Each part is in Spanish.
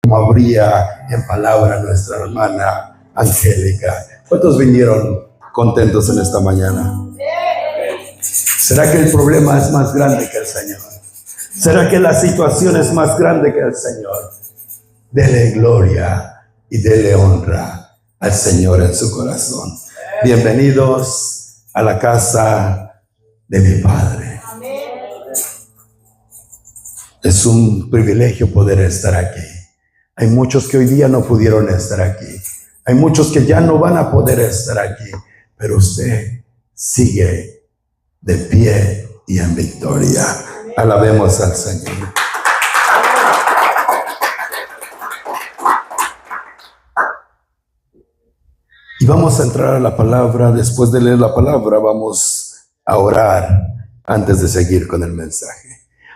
como habría en palabra nuestra hermana Angélica. ¿Cuántos vinieron contentos en esta mañana? ¿Será que el problema es más grande que el Señor? ¿Será que la situación es más grande que el Señor? Dele gloria y dele honra al Señor en su corazón. Bienvenidos a la casa de mi Padre. Es un privilegio poder estar aquí. Hay muchos que hoy día no pudieron estar aquí. Hay muchos que ya no van a poder estar aquí. Pero usted sigue de pie y en victoria. Alabemos al Señor. Y vamos a entrar a la palabra. Después de leer la palabra, vamos a orar antes de seguir con el mensaje.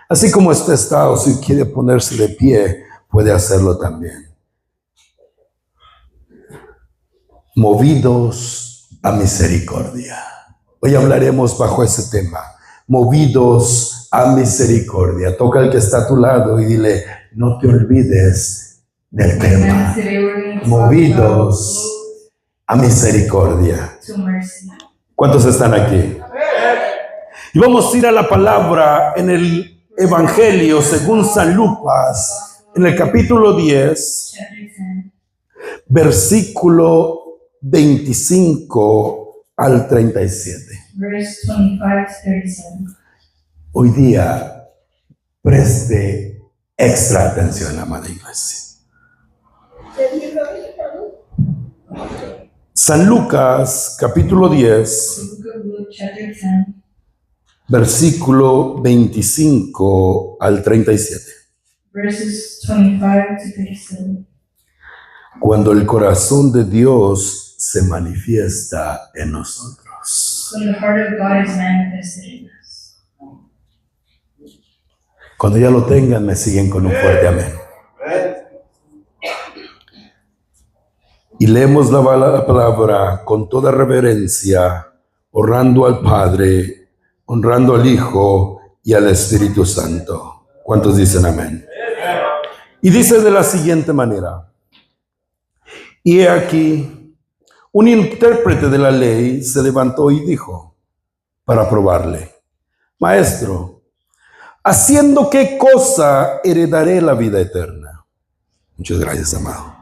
Así como usted está, o si quiere ponerse de pie, puede hacerlo también. Movidos a misericordia. Hoy hablaremos bajo ese tema. Movidos a misericordia. Toca al que está a tu lado y dile, no te olvides del tema. Movidos a misericordia. ¿Cuántos están aquí? Y vamos a ir a la palabra en el Evangelio según San Lucas, en el capítulo 10, versículo 25 al 37. Hoy día, preste extra atención, amada iglesia. San Lucas, capítulo 10, versículo 25 al 37. Cuando el corazón de Dios se manifiesta en nosotros. Cuando ya lo tengan, me siguen con un fuerte amén. Y leemos la palabra con toda reverencia, honrando al Padre, honrando al Hijo y al Espíritu Santo. ¿Cuántos dicen amén? Y dice de la siguiente manera. Y he aquí, un intérprete de la ley se levantó y dijo, para probarle, Maestro, ¿haciendo qué cosa heredaré la vida eterna? Muchas gracias, amado.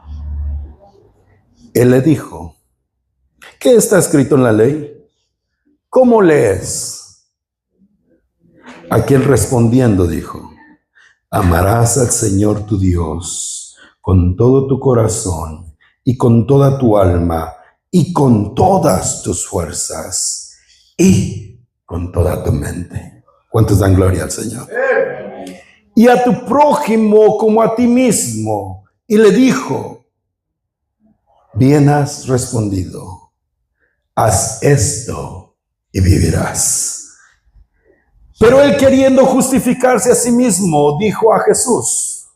Él le dijo, ¿qué está escrito en la ley? ¿Cómo lees? Aquel respondiendo dijo, amarás al Señor tu Dios con todo tu corazón y con toda tu alma y con todas tus fuerzas y con toda tu mente. ¿Cuántos dan gloria al Señor? Y a tu prójimo como a ti mismo. Y le dijo, bien has respondido, haz esto y vivirás. Pero él, queriendo justificarse a sí mismo, dijo a Jesús,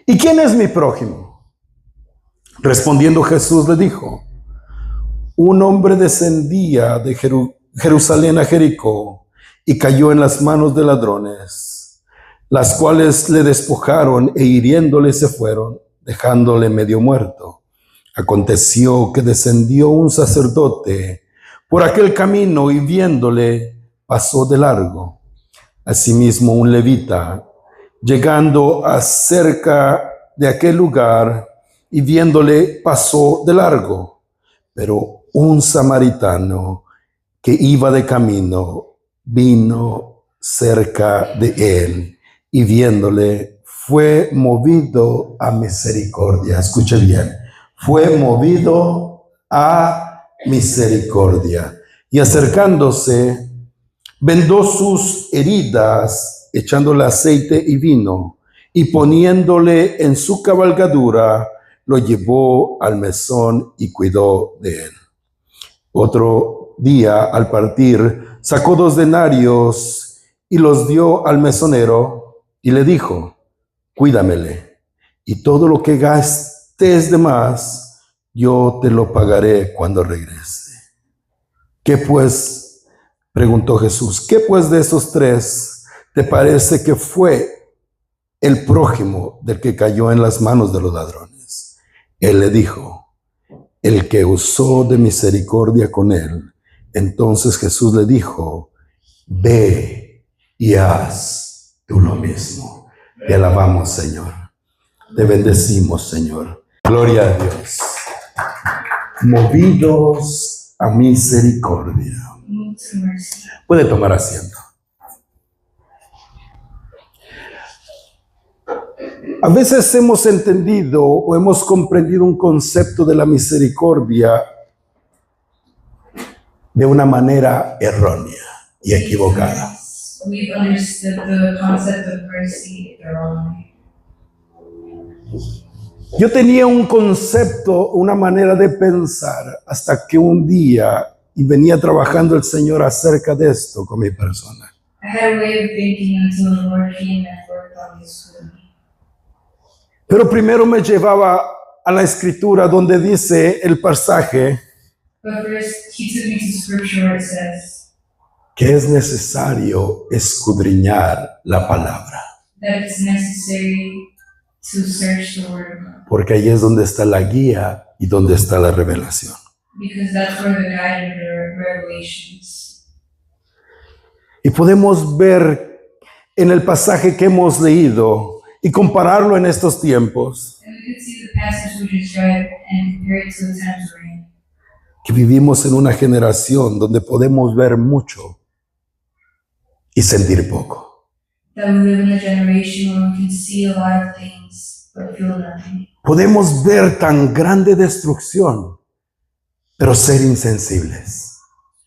¿y quién es mi prójimo? Respondiendo Jesús le dijo, un hombre descendía de Jerusalén a Jericó y cayó en las manos de ladrones, las cuales le despojaron e hiriéndole se fueron, dejándole medio muerto. Aconteció que descendió un sacerdote por aquel camino y viéndole pasó de largo. Asimismo un levita, llegando a cerca de aquel lugar y viéndole pasó de largo. Pero un samaritano que iba de camino vino cerca de él y viéndole fue movido a misericordia. Escuche bien. Fue movido a misericordia. Y acercándose, vendó sus heridas, echándole aceite y vino, y poniéndole en su cabalgadura, lo llevó al mesón y cuidó de él. Otro día, al partir, sacó 2 denarios y los dio al mesonero y le dijo, cuídamele, y todo lo que gastes de más, yo te lo pagaré cuando regrese. ¿Qué pues? Preguntó Jesús. ¿Qué pues de esos 3 te parece que fue el prójimo del que cayó en las manos de los ladrones. Él le dijo, el que usó de misericordia con él. Entonces Jesús le dijo, ve y haz tú lo mismo. Te alabamos, Señor. Te bendecimos, Señor. Gloria a Dios. Movidos a misericordia. Puede tomar asiento. A veces hemos entendido o hemos comprendido un concepto de la misericordia de una manera errónea y equivocada. We've understood the concept of mercy the wrong way. Yo tenía un concepto, una manera de pensar, hasta que un día, y venía trabajando el Señor acerca de esto con mi persona. I had a way of thinking until the Lord came and worked on this with me. Pero primero me llevaba a la escritura donde dice el pasaje But first, he took me to scripture where it says que es necesario escudriñar la palabra, that it's necessary to search the word of God. porque ahí es donde está la guía y donde está la revelación. Because that's where the guide and the revelations. Y podemos ver en el pasaje que hemos leído y compararlo en estos tiempos, And we could see the passage we just read and compare it to the times we're in. que vivimos en una generación donde podemos ver mucho y sentir poco. That we live in a generation where we can see a lot of things but feel nothing. Podemos ver tan grande destrucción, pero ser insensibles.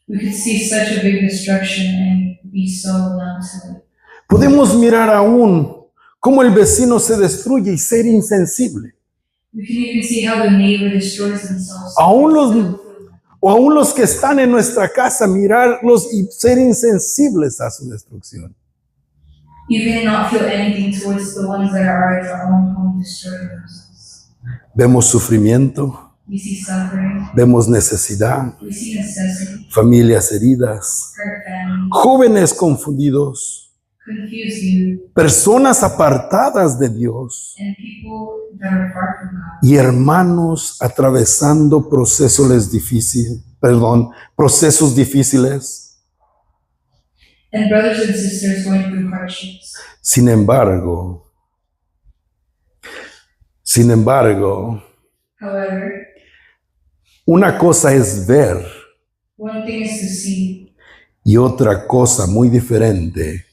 We could see such a big destruction and be so numb to it. Podemos mirar aún cómo el vecino se destruye y ser insensible. We can even see how the neighbor destroys themselves. Aún los que están en nuestra casa, mirarlos y ser insensibles a su destrucción. Even not feel anything towards the ones that are in our own home destroying themselves. Vemos sufrimiento, We see suffering. vemos necesidad, We see necessity. familias heridas, Hurt families. jóvenes confundidos, Confused youth. personas apartadas de Dios And people that are far from God. y hermanos atravesando procesos difíciles. And brothers and sisters going through hardships. Sin embargo, However, una cosa es ver one thing is to see, y otra cosa muy diferente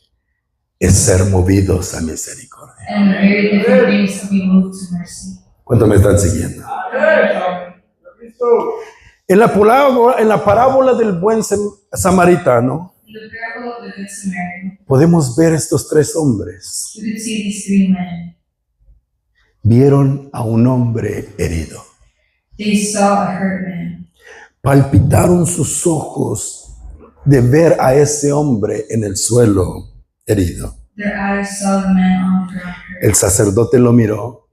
es ser movidos a misericordia. and very different things to be moved to mercy. ¿Cuánto me están siguiendo? En la parábola del buen samaritano, In the parable of the Good Samaritan, podemos ver estos tres hombres. we could see these three men. Vieron a un hombre herido. They saw a hurt man. Palpitaron sus ojos de ver a ese hombre en el suelo herido. Their eyes saw the man on the ground hurt. El sacerdote lo miró.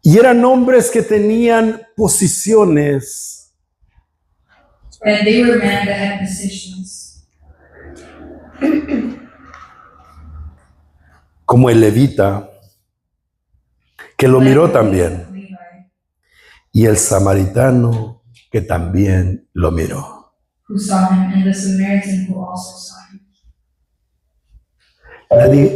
Y eran hombres que tenían posiciones And they were men that had positions, como el levita, que lo miró también, Levi, y el samaritano, que también lo miró. who saw him, and the Samaritan who also saw him.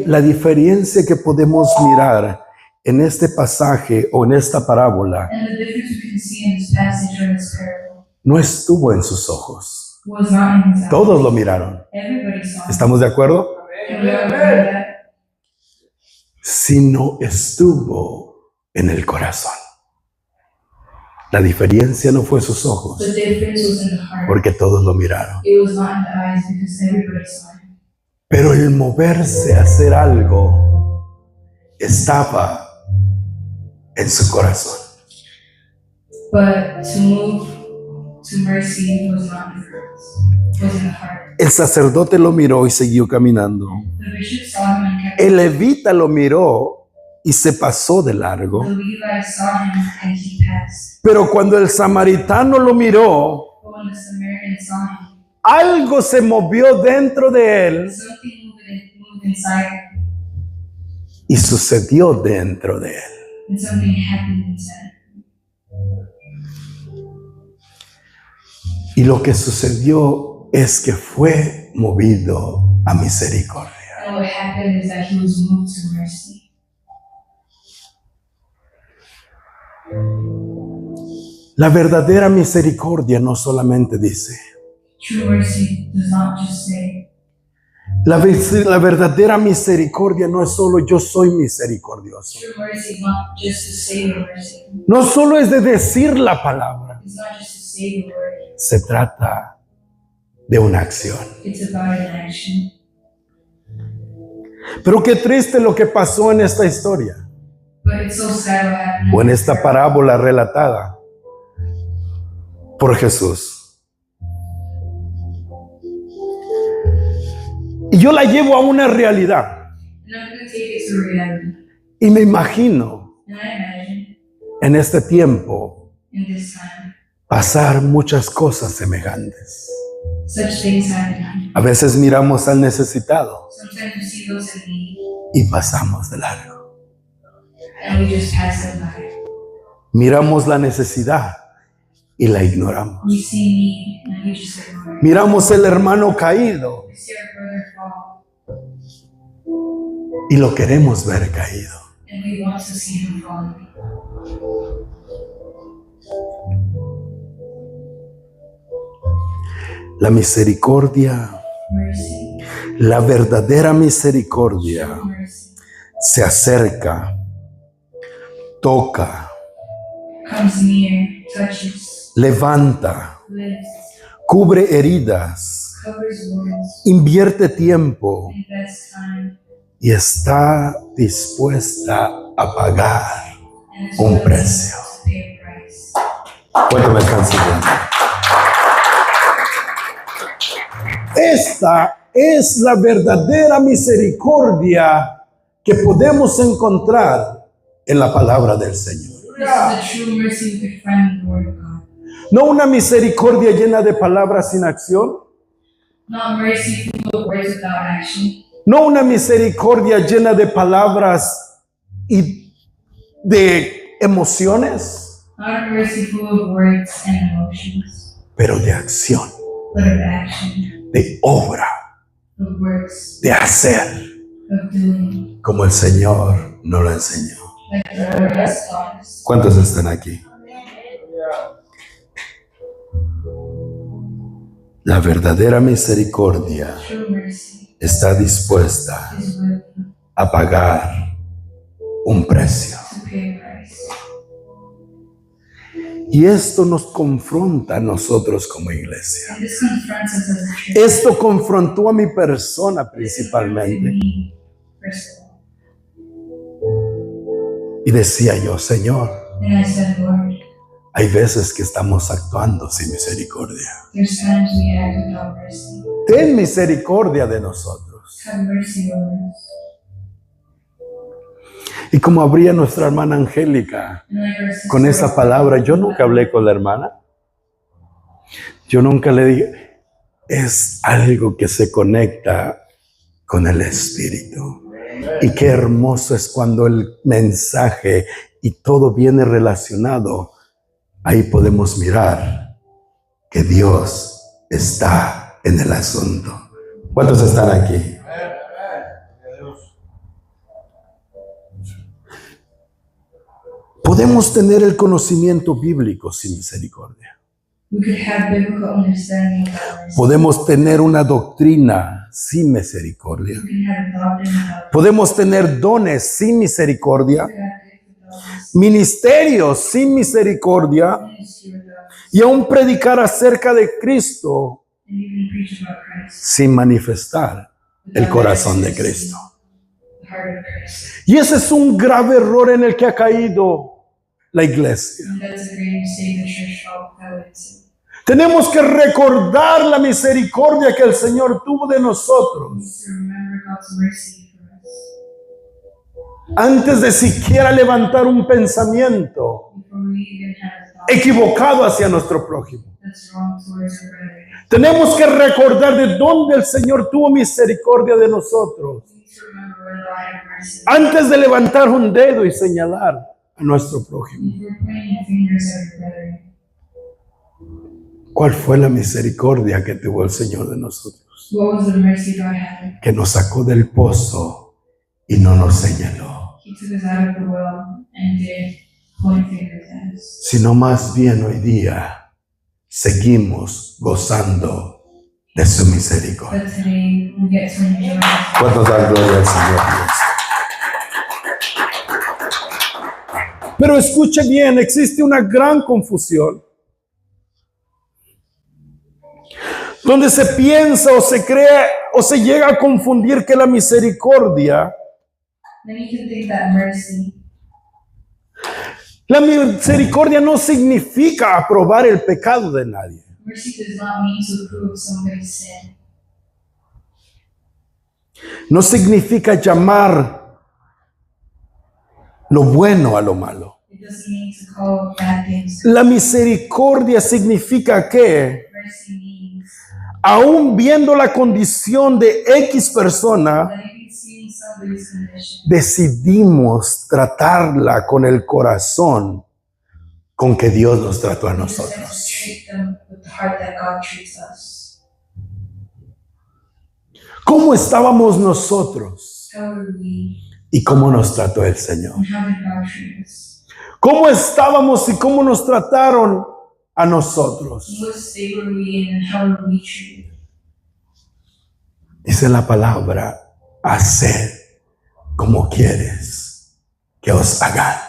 La diferencia que podemos mirar en este pasaje o en esta parábola And the difference we can see in this passage or in this parable no estuvo en sus ojos. was not in his eyes. Todos lo miraron. Everybody saw him. ¿Estamos de acuerdo? Can we all agree that? Sino estuvo en el corazón. La diferencia no fue sus ojos, The difference was in the heart. porque todos lo miraron. It was not in the eyes because everybody saw him. Pero el moverse a hacer algo estaba en su corazón. But to move to mercy was not in the heart. Was in the heart. El sacerdote lo miró y siguió caminando. The bishop saw him and kept. El levita lo miró y se pasó de largo. The Levi saw him and he passed. Pero cuando el samaritano lo miró, But when the Samaritan saw him, algo se movió dentro de él something moved inside him. y sucedió dentro de él. and something happened inside. Y lo que sucedió es que fue movido a misericordia. And what happened is that he was moved to mercy. La verdadera misericordia no solamente dice, True mercy does not just say, la verdadera misericordia no es solo yo soy misericordioso. true mercy is not just to say the mercy. No solo es de decir la palabra, It's not just to say the word. se trata de una acción. It's about an action. Pero qué triste lo que pasó en esta historia But it's so sad what happened. o en esta parábola relatada por Jesús. Y yo la llevo a una realidad And I'm going to take it to reality. y me imagino And I imagine en este tiempo in this time, pasar muchas cosas semejantes. such things happen. A veces miramos al necesitado Sometimes we see those in need y pasamos de largo. and we just pass them by. Miramos la necesidad y la ignoramos. We see need and we just ignore it. Miramos el hermano caído We see our brother fall y lo queremos ver caído. and we want to see him falling. La misericordia, Mercy, la verdadera misericordia mercy se acerca, toca, comes near, touches, levanta, lifts, cubre heridas, covers wounds, invierte tiempo invests time, y está dispuesta a pagar and is un willing precio. to pay a price. ¿Cuánto me están siguiendo? Esta es la verdadera misericordia que podemos encontrar en la palabra del Señor. This is the true mercy we could find in the Word of God. No una misericordia llena de palabras sin acción, Not mercy full of words without action. no una misericordia llena de palabras y de emociones, Not a mercy full of words and emotions, pero de acción, but of action, de obra, of works, de hacer, of doing, como el Señor nos lo enseñó. like the Lord has taught us. ¿Cuántos están aquí? La verdadera misericordia True mercy está dispuesta is willing a pagar un precio. to pay a price. Y esto nos confronta a nosotros como iglesia. And this confronts us as a church. Esto confrontó a mi persona This confronted principalmente. me, first of all. Y decía yo, Señor, And I said, Lord, hay veces que estamos actuando sin misericordia. there's times we act without mercy. Ten misericordia de nosotros. Have mercy over us. Y como habría nuestra hermana Angélica And like our sister, con esa palabra, yo nunca hablé con la hermana. Yo nunca le dije, es algo que se conecta con el Espíritu. Y qué hermoso es cuando el mensaje y todo viene relacionado. Ahí podemos mirar que Dios está en el asunto. ¿Cuántos están aquí? Podemos tener el conocimiento bíblico sin misericordia. we could have biblical understanding of mercy. Podemos tener una doctrina sin misericordia. We can have doctrine without Podemos tener dones sin misericordia, we could have faith without mercy. ministerios sin misericordia Ministry without mercy. y aún predicar acerca de Cristo And even preach about Christ. sin manifestar el without corazón de manifesting Cristo. The heart of Christ. Y ese es un grave error en el que ha caído la iglesia. And that's a great mistake the church fell into. Tenemos que recordar la misericordia que el Señor tuvo de We nosotros need to remember God's mercy for us antes de siquiera levantar un pensamiento before we even have a thought equivocado hacia nuestro prójimo. that's wrong towards our brother. Tenemos que recordar de dónde el Señor tuvo misericordia de nosotros. We need to remember when God have mercy. Antes de levantar un dedo y señalar a nuestro prójimo, Before pointing your fingers at your brother, ¿cuál fue la misericordia que tuvo el Señor de nosotros? what was the mercy God had? Que nos sacó del pozo y no nos señaló, He took us out of the well and did point fingers at us. sino más bien hoy día seguimos gozando de su misericordia. But today we get to enjoy His ¿Cuántos dan gloria al Señor Dios? Pero escuche bien, existe una gran confusión donde se piensa o se cree o se llega a confundir que la misericordia, Then you can think that mercy no significa aprobar el pecado de nadie. does not mean to approve somebody's sin. No significa llamar lo bueno a lo malo. It doesn't mean to call bad things. La misericordia significa que, Mercy means aún viendo la condición de X persona, that if you see somebody's condition, decidimos tratarla con el corazón con que Dios nos trató a you decide to nosotros. treat them with the heart that God treats us. ¿Cómo estábamos nosotros How were we, y cómo nos trató el Señor? and how did God treat us? ¿Cómo estábamos y cómo nos trataron a nosotros? What state were we in, and how were we treated? Dice la palabra, haced como quieres que os hagan.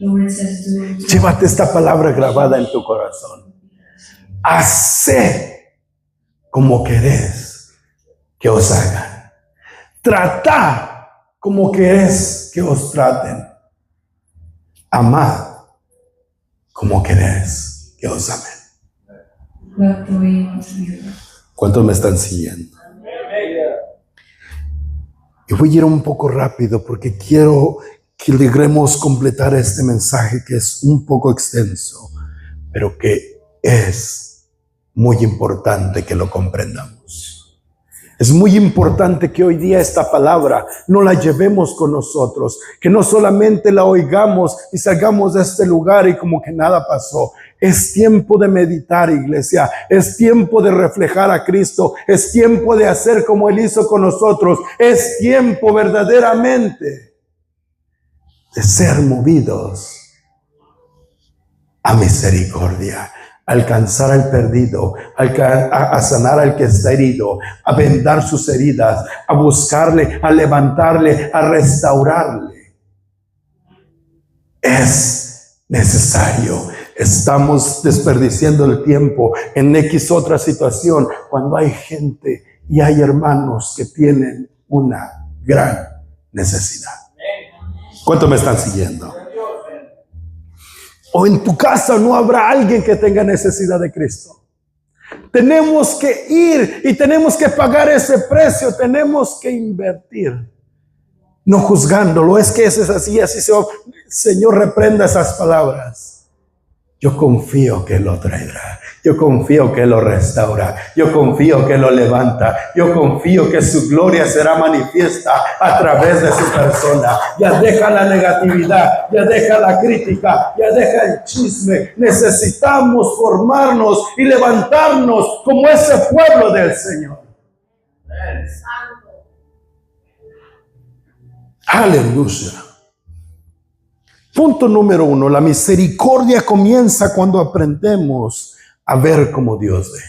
The word says, do it. Llévate esta palabra grabada en tu corazón. Haced como querés que os hagan. Tratad como querés que os traten. Amad como querés que os amen. Love the way you want to be loved. ¿Cuántos me están siguiendo? Y voy a ir un poco rápido porque quiero que logremos completar este mensaje que es un poco extenso, pero que es muy importante que lo comprendamos. Es muy importante que hoy día esta palabra no la llevemos con nosotros, que no solamente la oigamos y salgamos de este lugar y como que nada pasó. Es tiempo de meditar, iglesia. Es tiempo de reflejar a Cristo. Es tiempo de hacer como Él hizo con nosotros. Es tiempo verdaderamente de ser movidos a misericordia, a alcanzar al perdido, a sanar al que está herido, a vendar sus heridas, a buscarle, a levantarle, a restaurarle. Es necesario. Estamos desperdiciando el tiempo en X otra situación cuando hay gente y hay hermanos que tienen una gran necesidad. ¿Cuánto me están siguiendo? O en tu casa no habrá alguien que tenga necesidad de Cristo. Tenemos que ir y tenemos que pagar ese precio. Tenemos que invertir. No juzgándolo. Es que ese es así, así se va. Señor, reprenda esas palabras. Yo confío que Él lo traerá. Yo confío que Él lo restaura. Yo confío que Él lo levanta. Yo confío que su gloria será manifiesta a través de su persona. Ya deja la negatividad, ya deja la crítica, ya deja el chisme. Necesitamos formarnos y levantarnos como ese pueblo del Señor. Aleluya. Punto número 1, la misericordia comienza cuando aprendemos a ver como Dios ve.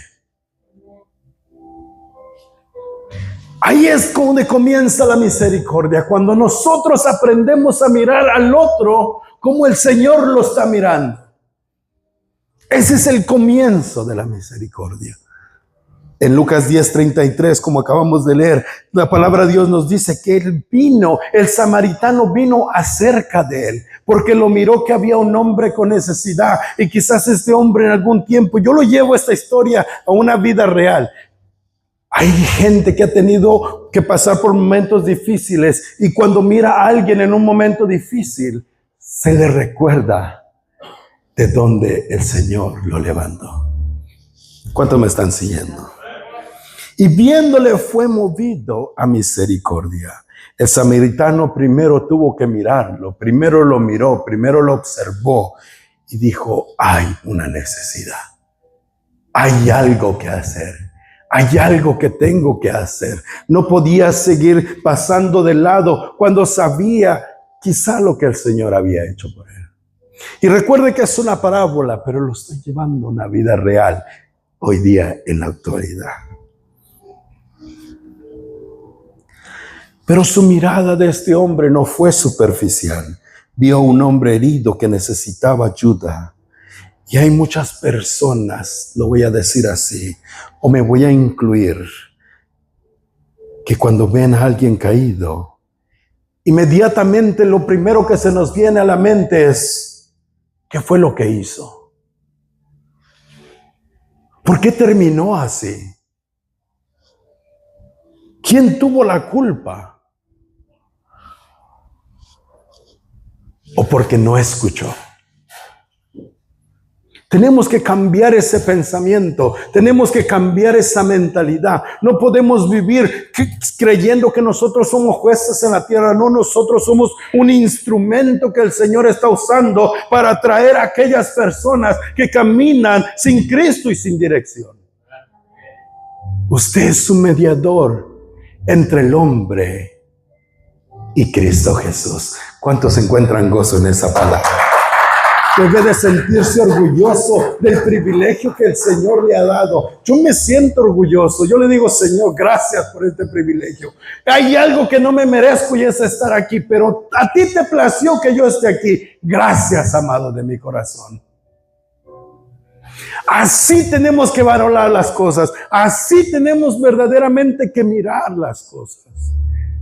Ahí es donde comienza la misericordia, cuando nosotros aprendemos a mirar al otro como el Señor lo está mirando. Ese es el comienzo de la misericordia. En Lucas 10:33, como acabamos de leer, la palabra de Dios nos dice que el samaritano vino acerca de él, porque lo miró que había un hombre con necesidad, y quizás este hombre en algún tiempo, yo lo llevo esta historia a una vida real. Hay gente que ha tenido que pasar por momentos difíciles, y cuando mira a alguien en un momento difícil, se le recuerda de dónde el Señor lo levantó. ¿Cuántos me están siguiendo? Y viéndole fue movido a misericordia. El samaritano primero tuvo que mirarlo, primero lo miró, primero lo observó y dijo, hay una necesidad, hay algo que hacer, hay algo que tengo que hacer. No podía seguir pasando de lado cuando sabía quizá lo que el Señor había hecho por él. Y recuerde que es una parábola, pero lo estoy llevando a una vida real hoy día en la actualidad. Pero su mirada de este hombre no fue superficial. Vio a un hombre herido que necesitaba ayuda. Y hay muchas personas, lo voy a decir así, o me voy a incluir, que cuando ven a alguien caído, inmediatamente lo primero que se nos viene a la mente es, ¿qué fue lo que hizo? ¿Por qué terminó así? ¿Quién tuvo la culpa? ¿O porque no escuchó? Tenemos que cambiar ese pensamiento, tenemos que cambiar esa mentalidad. No podemos vivir creyendo que nosotros somos jueces en la tierra. No, nosotros somos un instrumento que el Señor está usando para atraer a aquellas personas que caminan sin Cristo y sin dirección. Usted es un mediador entre el hombre y Cristo Jesús. ¿Cuántos encuentran gozo en esa palabra? Debe de sentirse orgulloso del privilegio que el Señor le ha dado. Yo me siento orgulloso. Yo le digo, Señor, gracias por este privilegio. Hay algo que no me merezco y es estar aquí, pero a ti te plació que yo esté aquí. Gracias, amado de mi corazón. Así tenemos que valorar las cosas. Así tenemos verdaderamente que mirar las cosas.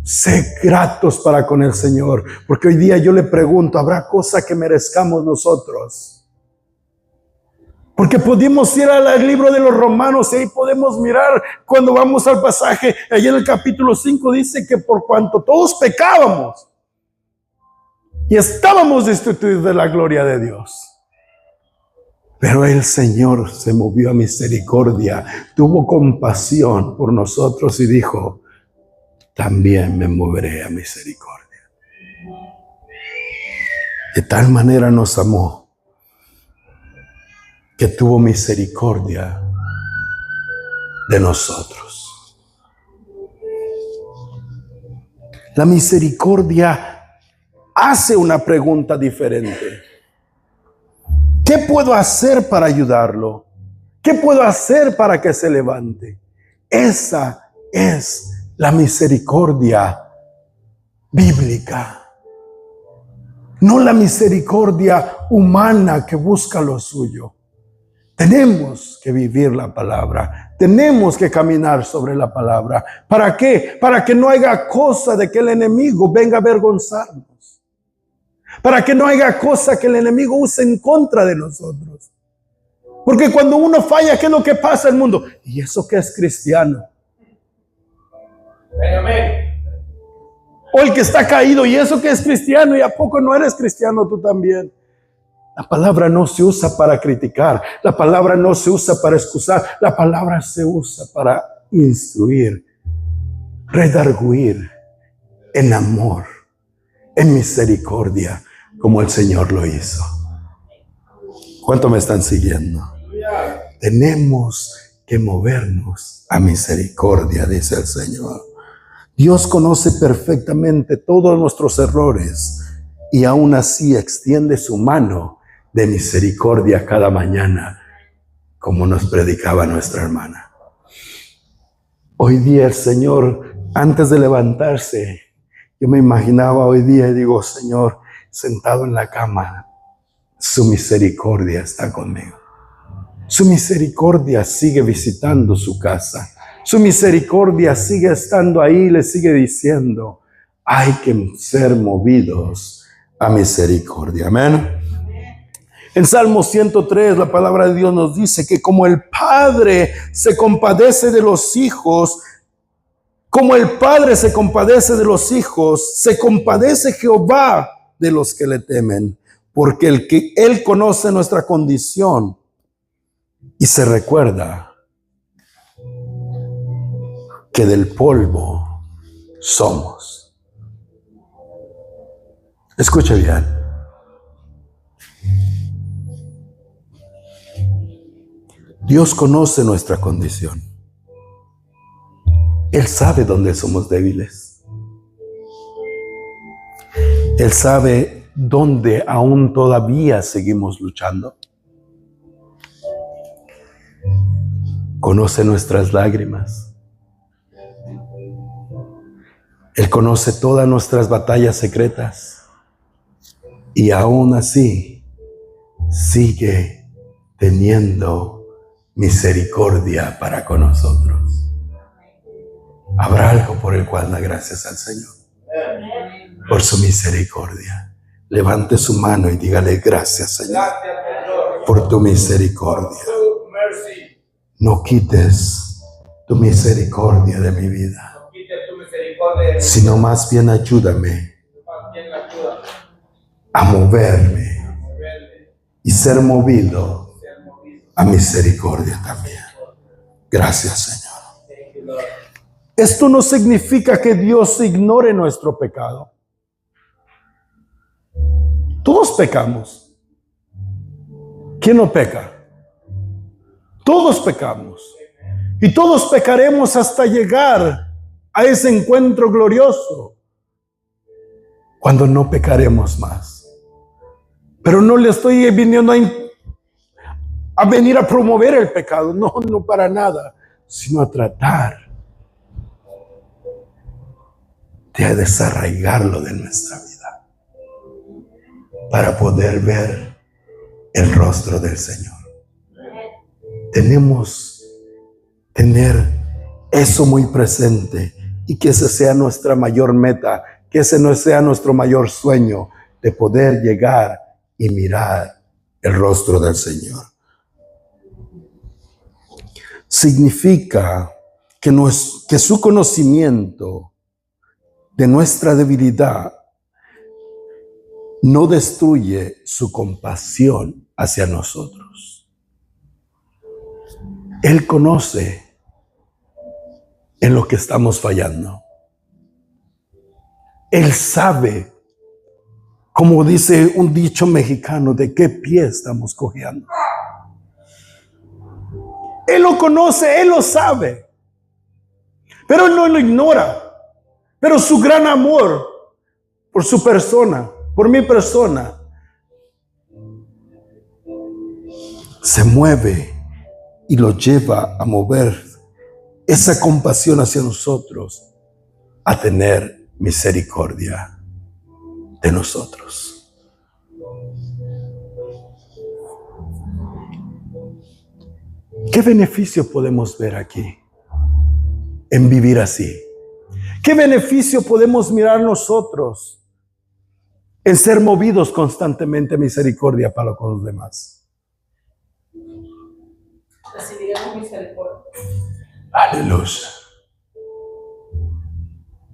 Sé gratos para con el Señor, porque hoy día yo le pregunto, ¿habrá cosa que merezcamos nosotros? Porque podemos ir al libro de los Romanos y ahí podemos mirar cuando vamos al pasaje, allí en el capítulo 5 dice que por cuanto todos pecábamos y estábamos destituidos de la gloria de Dios. Pero el Señor se movió a misericordia, tuvo compasión por nosotros y dijo, también me moveré a misericordia. De tal manera nos amó que tuvo misericordia de nosotros. La misericordia hace una pregunta diferente. ¿Qué puedo hacer para ayudarlo? ¿Qué puedo hacer para que se levante? Esa es la misericordia bíblica, no la misericordia humana que busca lo suyo. Tenemos que vivir la palabra, tenemos que caminar sobre la palabra. ¿Para qué? Para que no haya cosa de que el enemigo venga a avergonzarnos, para que no haya cosa que el enemigo use en contra de nosotros. Porque cuando uno falla, ¿qué es lo que pasa en el mundo? ¿Y eso qué es cristiano? Amén. O el que está caído, y eso que es cristiano, y a poco no eres cristiano tú también. La palabra no se usa para criticar, la palabra no se usa para excusar, la palabra se usa para instruir, redarguir en amor, en misericordia, como el Señor lo hizo. ¿Cuánto me están siguiendo? Tenemos que movernos a misericordia, dice el Señor. Dios conoce perfectamente todos nuestros errores y aún así extiende su mano de misericordia cada mañana, como nos predicaba nuestra hermana. Hoy día el Señor, antes de levantarse, yo me imaginaba hoy día y digo, Señor, sentado en la cama, su misericordia está conmigo. Su misericordia sigue visitando su casa. Su misericordia sigue estando ahí, le sigue diciendo, hay que ser movidos a misericordia. Amén. En Salmo 103, la palabra de Dios nos dice que como el Padre se compadece de los hijos, como el Padre se compadece de los hijos, se compadece Jehová de los que le temen, porque Él conoce nuestra condición y se recuerda que del polvo somos. Escuche bien. Dios conoce nuestra condición. Él sabe dónde somos débiles. Él sabe dónde aún todavía seguimos luchando. Conoce nuestras lágrimas. Él conoce todas nuestras batallas secretas. Y aún así sigue teniendo misericordia para con nosotros. Habrá algo por el cual da gracias al Señor. Por su misericordia. Levante su mano y dígale gracias, Señor, por tu misericordia. No quites tu misericordia de mi vida, sino más bien ayúdame a moverme y ser movido a misericordia también. Gracias, Señor. Esto no significa que Dios ignore nuestro pecado. Todos pecamos. ¿Quién no peca? Todos pecamos. Y todos pecaremos hasta llegar a ese encuentro glorioso, cuando no pecaremos más. Pero no le estoy viniendo a venir a promover el pecado. No, no para nada. Sino a tratar de desarraigarlo de nuestra vida, para poder ver el rostro del Señor. Tenemos que tener eso muy presente, y que ese sea nuestra mayor meta, que ese no sea nuestro mayor sueño, de poder llegar y mirar el rostro del Señor. Significa que su conocimiento de nuestra debilidad no destruye su compasión hacia nosotros. Él conoce en lo que estamos fallando. Él sabe, como dice un dicho mexicano, de qué pie estamos cojeando. Él lo conoce, Él lo sabe, pero Él no lo ignora. Pero su gran amor por su persona, por mi persona, se mueve y lo lleva a mover esa compasión hacia nosotros, a tener misericordia de nosotros. ¿Qué beneficio podemos ver aquí en vivir así? ¿Qué beneficio podemos mirar nosotros en ser movidos constantemente a misericordia para con los demás? Recibiremos misericordia. Aleluya.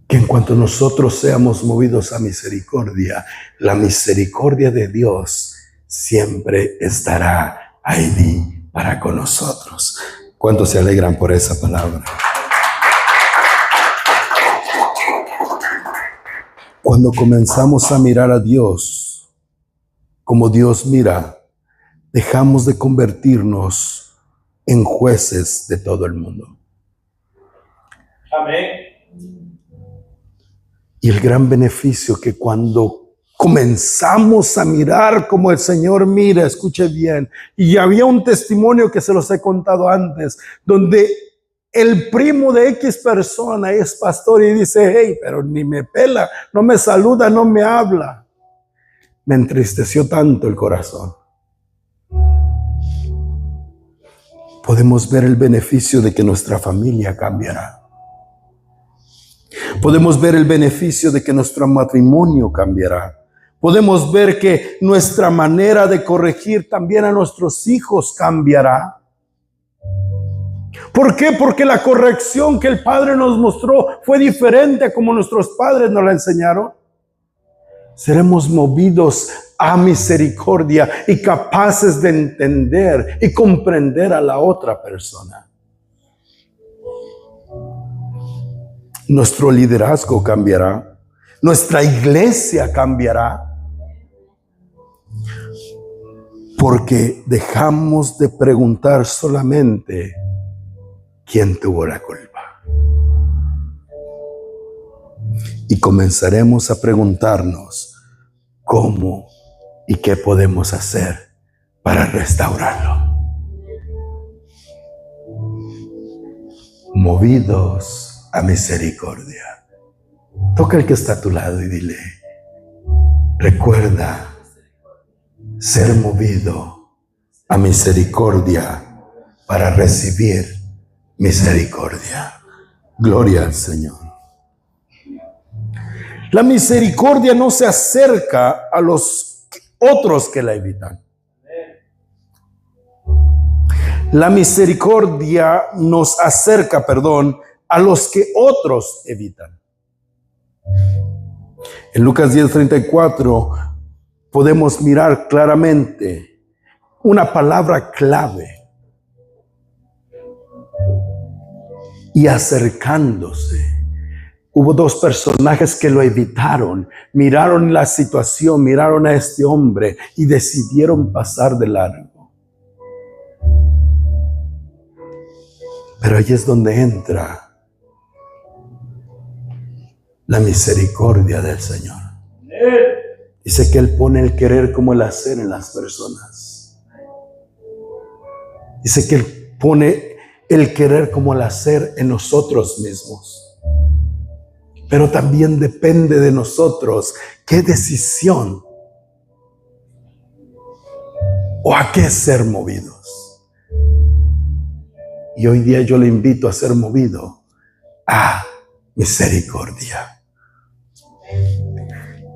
Que en cuanto nosotros seamos movidos a misericordia, la misericordia de Dios siempre estará ahí para con nosotros. ¿Cuántos se alegran por esa palabra? Cuando comenzamos a mirar a Dios como Dios mira, dejamos de convertirnos en jueces de todo el mundo. Amén. Y el gran beneficio que cuando comenzamos a mirar como el Señor mira, escuche bien, y había un testimonio que se los he contado antes, donde el primo de X persona es pastor y dice, hey, pero ni me pela, no me saluda, no me habla. Me entristeció tanto el corazón. Podemos ver el beneficio de que nuestra familia cambiará. Podemos ver el beneficio de que nuestro matrimonio cambiará. Podemos ver que nuestra manera de corregir también a nuestros hijos cambiará. ¿Por qué? Porque la corrección que el Padre nos mostró fue diferente a como nuestros padres nos la enseñaron. Seremos movidos a misericordia y capaces de entender y comprender a la otra persona. Nuestro liderazgo cambiará. Nuestra iglesia cambiará. Porque dejamos de preguntar solamente quién tuvo la culpa. Y comenzaremos a preguntarnos cómo y qué podemos hacer para restaurarlo. Movidos a misericordia. Toca al que está a tu lado y dile, recuerda ser movido a misericordia para recibir misericordia. Gloria al Señor. La misericordia no se acerca a los otros que la evitan. La misericordia nos acerca, a los que otros evitan. En Lucas 10:34 podemos mirar claramente una palabra clave. Y acercándose. Hubo dos personajes que lo evitaron, miraron la situación, miraron a este hombre y decidieron pasar de largo. Pero ahí es donde entra la misericordia del Señor. Dice que Él pone el querer como el hacer en las personas. Dice que Él pone el querer como el hacer en nosotros mismos. Pero también depende de nosotros qué decisión o a qué ser movidos. Y hoy día yo le invito a ser movido a misericordia.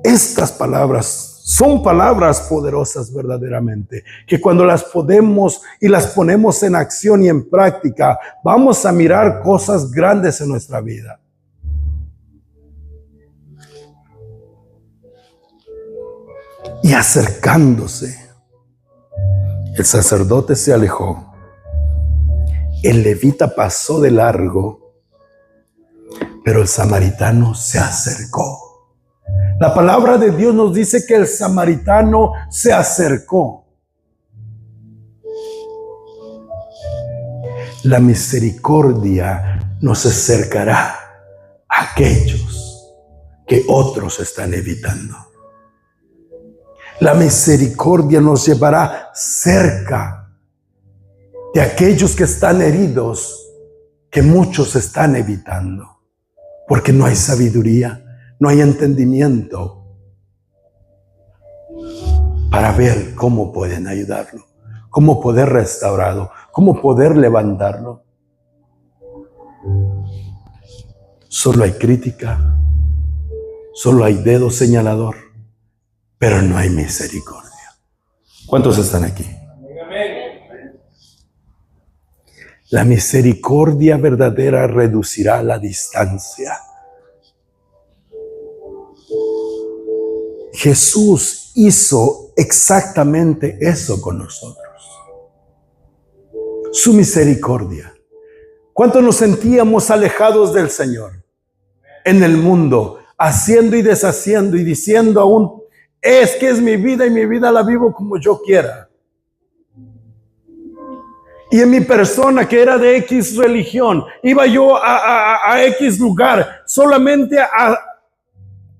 Estas palabras son palabras poderosas verdaderamente, que cuando las podemos y las ponemos en acción y en práctica, vamos a mirar cosas grandes en nuestra vida. Y acercándose, el sacerdote se alejó. El levita pasó de largo, pero el samaritano se acercó. La palabra de Dios nos dice que el samaritano se acercó. La misericordia nos acercará a aquellos que otros están evitando. La misericordia nos llevará cerca de aquellos que están heridos, que muchos están evitando, porque no hay sabiduría, no hay entendimiento para ver cómo pueden ayudarlo, cómo poder restaurarlo, cómo poder levantarlo. Solo hay crítica, solo hay dedo señalador, pero no hay misericordia. ¿Cuántos están aquí? La misericordia verdadera reducirá la distancia. Jesús hizo exactamente eso con nosotros. Su misericordia. ¿Cuánto nos sentíamos alejados del Señor en el mundo, haciendo y deshaciendo y diciendo aún, es que es mi vida y mi vida la vivo como yo quiera? Y en mi persona, que era de X religión, iba yo a X lugar solamente a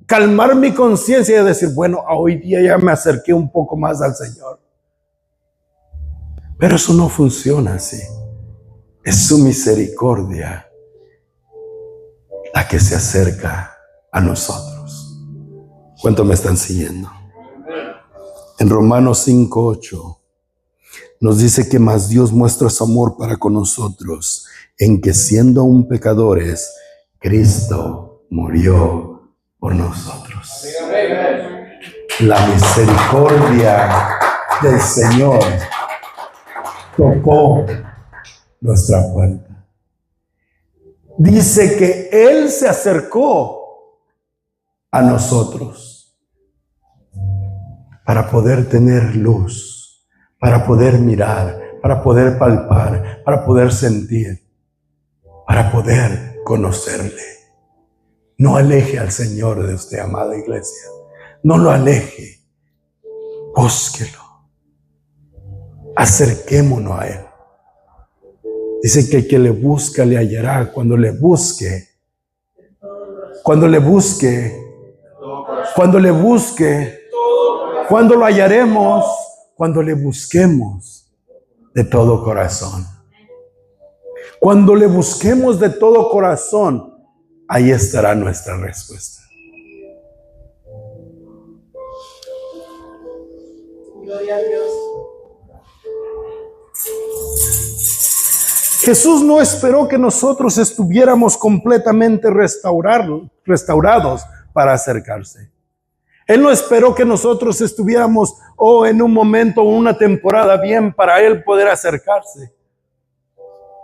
calmar mi conciencia y a decir, bueno, hoy día ya me acerqué un poco más al Señor. Pero eso no funciona así. Es su misericordia la que se acerca a nosotros. ¿Cuánto me están siguiendo? En Romanos 5:8 nos dice que más Dios muestra su amor para con nosotros, en que siendo aún pecadores, Cristo murió por nosotros. La misericordia del Señor tocó nuestra puerta. Dice que Él se acercó a nosotros para poder tener luz, para poder mirar, para poder palpar, para poder sentir, para poder conocerle. No aleje al Señor de usted, amada iglesia. No lo aleje. Búsquelo. Acerquémonos a Él. Dice que el que le busca le hallará. Cuando le busque, cuando lo hallaremos, cuando le busquemos de todo corazón. Cuando le busquemos de todo corazón, ahí estará nuestra respuesta. Gloria a Dios. Jesús no esperó que nosotros estuviéramos completamente restaurados para acercarse. Él no esperó que nosotros estuviéramos en un momento o una temporada bien para Él poder acercarse.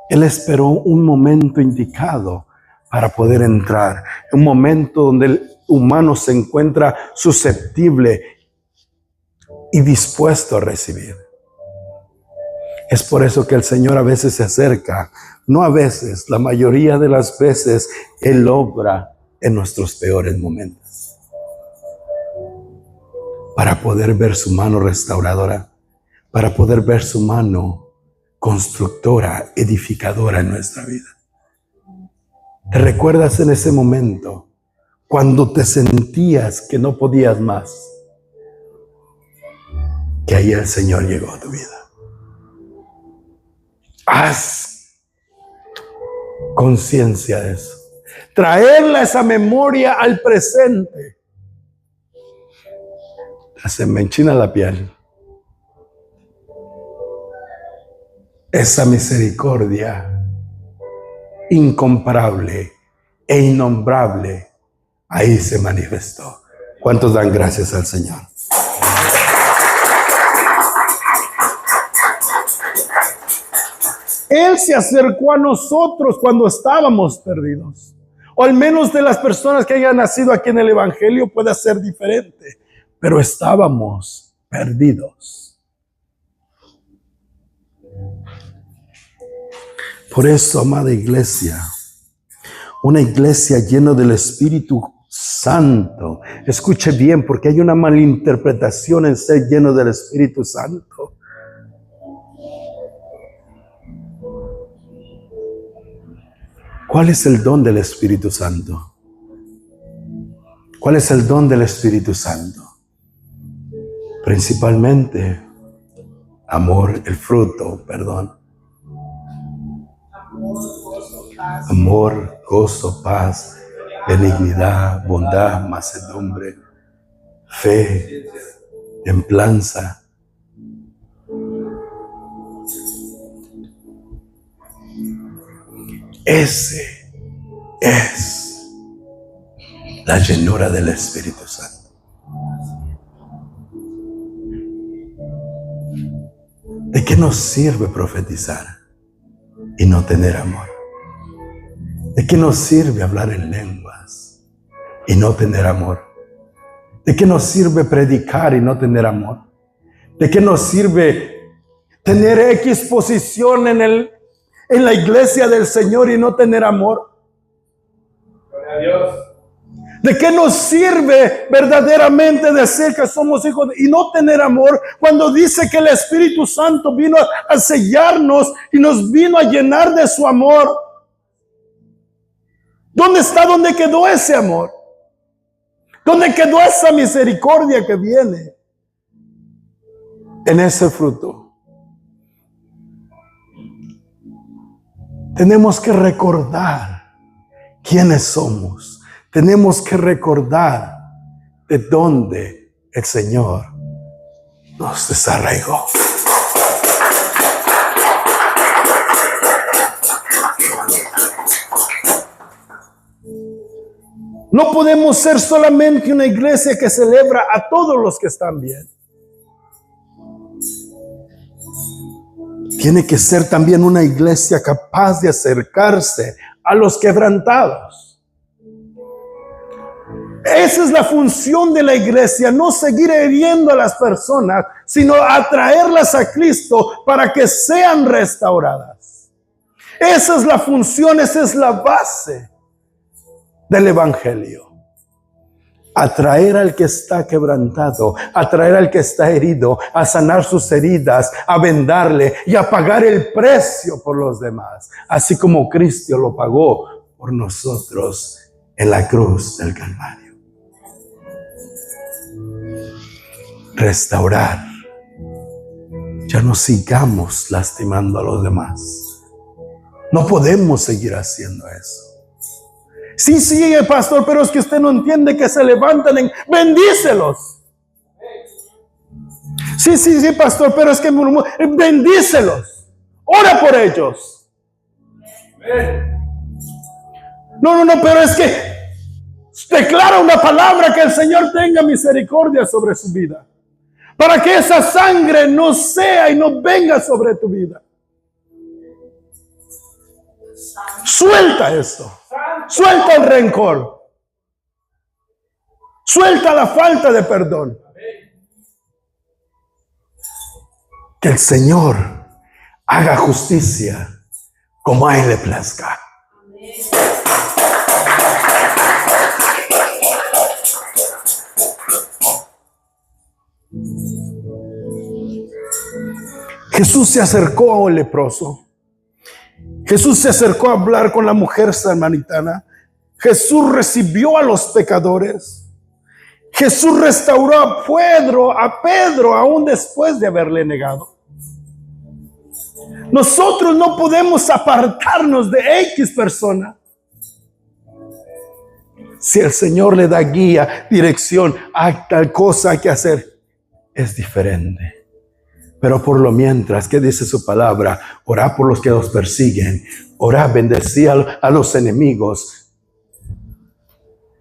Él esperó un momento indicado para poder entrar. Un momento donde el humano se encuentra susceptible y dispuesto a recibir. Es por eso que el Señor a veces se acerca. No a veces, la mayoría de las veces Él obra en nuestros peores momentos. Para poder ver su mano restauradora, para poder ver su mano constructora, edificadora en nuestra vida. ¿Te recuerdas en ese momento cuando te sentías que no podías más? Que ahí el Señor llegó a tu vida. Haz conciencia de eso. Traerla esa memoria al presente. Se me enchina la piel. Esa misericordia incomparable e innombrable ahí se manifestó. ¿Cuántos dan gracias al Señor? Él se acercó a nosotros cuando estábamos perdidos. O al menos de las personas que hayan nacido aquí en el Evangelio puede ser diferente. Pero estábamos perdidos. Por eso, amada iglesia, una iglesia llena del Espíritu Santo. Escuche bien, porque hay una malinterpretación en ser lleno del Espíritu Santo. ¿Cuál es el don del Espíritu Santo? ¿Cuál es el don del Espíritu Santo? Principalmente, amor, el fruto, perdón. Amor, gozo, paz, benignidad, bondad, mansedumbre, fe, templanza. Ese es la llenura del Espíritu Santo. ¿De qué nos sirve profetizar y no tener amor? ¿De qué nos sirve hablar en lenguas y no tener amor? ¿De qué nos sirve predicar y no tener amor? ¿De qué nos sirve tener X posición en la iglesia del Señor y no tener amor? Gloria a Dios. ¿De qué nos sirve verdaderamente decir que somos hijos y no tener amor cuando dice que el Espíritu Santo vino a sellarnos y nos vino a llenar de su amor? ¿Dónde está? ¿Dónde quedó ese amor? ¿Dónde quedó esa misericordia que viene en ese fruto? Tenemos que recordar quiénes somos. Tenemos que recordar de dónde el Señor nos desarraigó. No podemos ser solamente una iglesia que celebra a todos los que están bien. Tiene que ser también una iglesia capaz de acercarse a los quebrantados. Esa es la función de la iglesia, no seguir hiriendo a las personas, sino atraerlas a Cristo para que sean restauradas. Esa es la función, esa es la base del Evangelio. a traer al que está quebrantado, a traer al que está herido, a sanar sus heridas, a vendarle y a pagar el precio por los demás, así como Cristo lo pagó por nosotros en la cruz del Calvario. Restaurar. Ya no sigamos lastimando a los demás. No podemos seguir haciendo eso. Sí, pastor, pero es que usted no entiende que se levantan bendícelos. Sí, pastor, pero es que bendícelos. Ora por ellos. No, pero es que declara una palabra que el Señor tenga misericordia sobre su vida. Para que esa sangre no sea y no venga sobre tu vida. Suelta esto. Suelta el rencor. Suelta la falta de perdón. Que el Señor haga justicia como a Él le plazca. Jesús se acercó al leproso. Jesús se acercó a hablar con la mujer samaritana. Jesús recibió a los pecadores. Jesús restauró a Pedro aún después de haberle negado. Nosotros no podemos apartarnos de X persona. Si el Señor le da guía, dirección a tal cosa hay que hacer, es diferente. Pero por lo mientras, ¿qué dice su palabra? Orá por los que los persiguen. Orá, bendecir a los enemigos.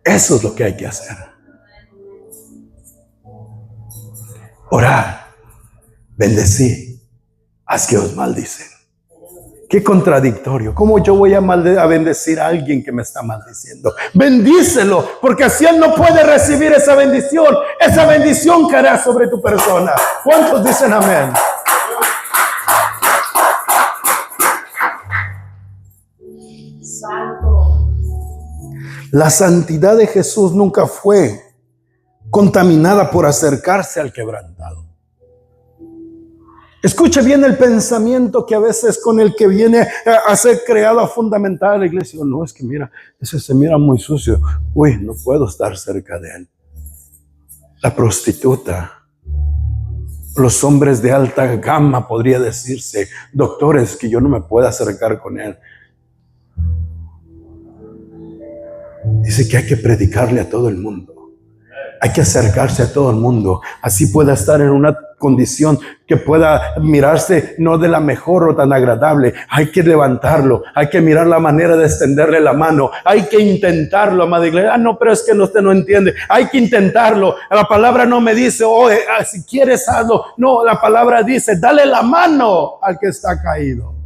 Eso es lo que hay que hacer. Orar, bendecir, haz que os maldicen. Qué contradictorio. ¿Cómo yo voy a bendecir a alguien que me está maldiciendo? Bendícelo, porque así él no puede recibir esa bendición. Esa bendición caerá sobre tu persona. ¿Cuántos dicen amén? Santo. La santidad de Jesús nunca fue contaminada por acercarse al quebrantado. Escuche bien el pensamiento que a veces con el que viene a ser creado, a fundamentar la iglesia. No, es que mira, ese se mira muy sucio. Uy, no puedo estar cerca de él. La prostituta, los hombres de alta gama, podría decirse, doctores, que yo no me puedo acercar con él. Dice que hay que predicarle a todo el mundo. Hay que acercarse a todo el mundo. Así pueda estar en una condición que pueda mirarse no de la mejor o tan agradable. Hay que levantarlo. Hay que mirar la manera de extenderle la mano. Hay que intentarlo, amada iglesia. No, pero es que usted no entiende. Hay que intentarlo. La palabra no me dice, si quieres hazlo. No, la palabra dice, dale la mano al que está caído.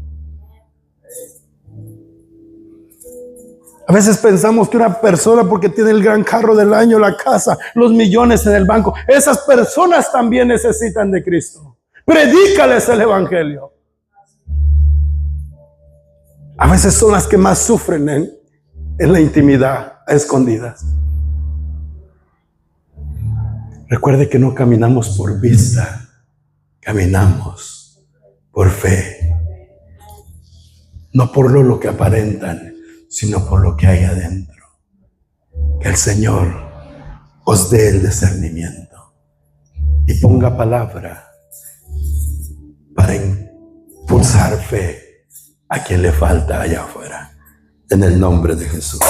A veces pensamos que una persona, porque tiene el gran carro del año, la casa, los millones en el banco, esas personas también necesitan de Cristo. Predícales el evangelio. A veces son las que más sufren en la intimidad, a escondidas. Recuerde que no caminamos por vista, caminamos por fe. No por lo que aparentan, sino por lo que hay adentro. Que el Señor os dé el discernimiento y ponga palabra para impulsar fe a quien le falta allá afuera. En el nombre de Jesús.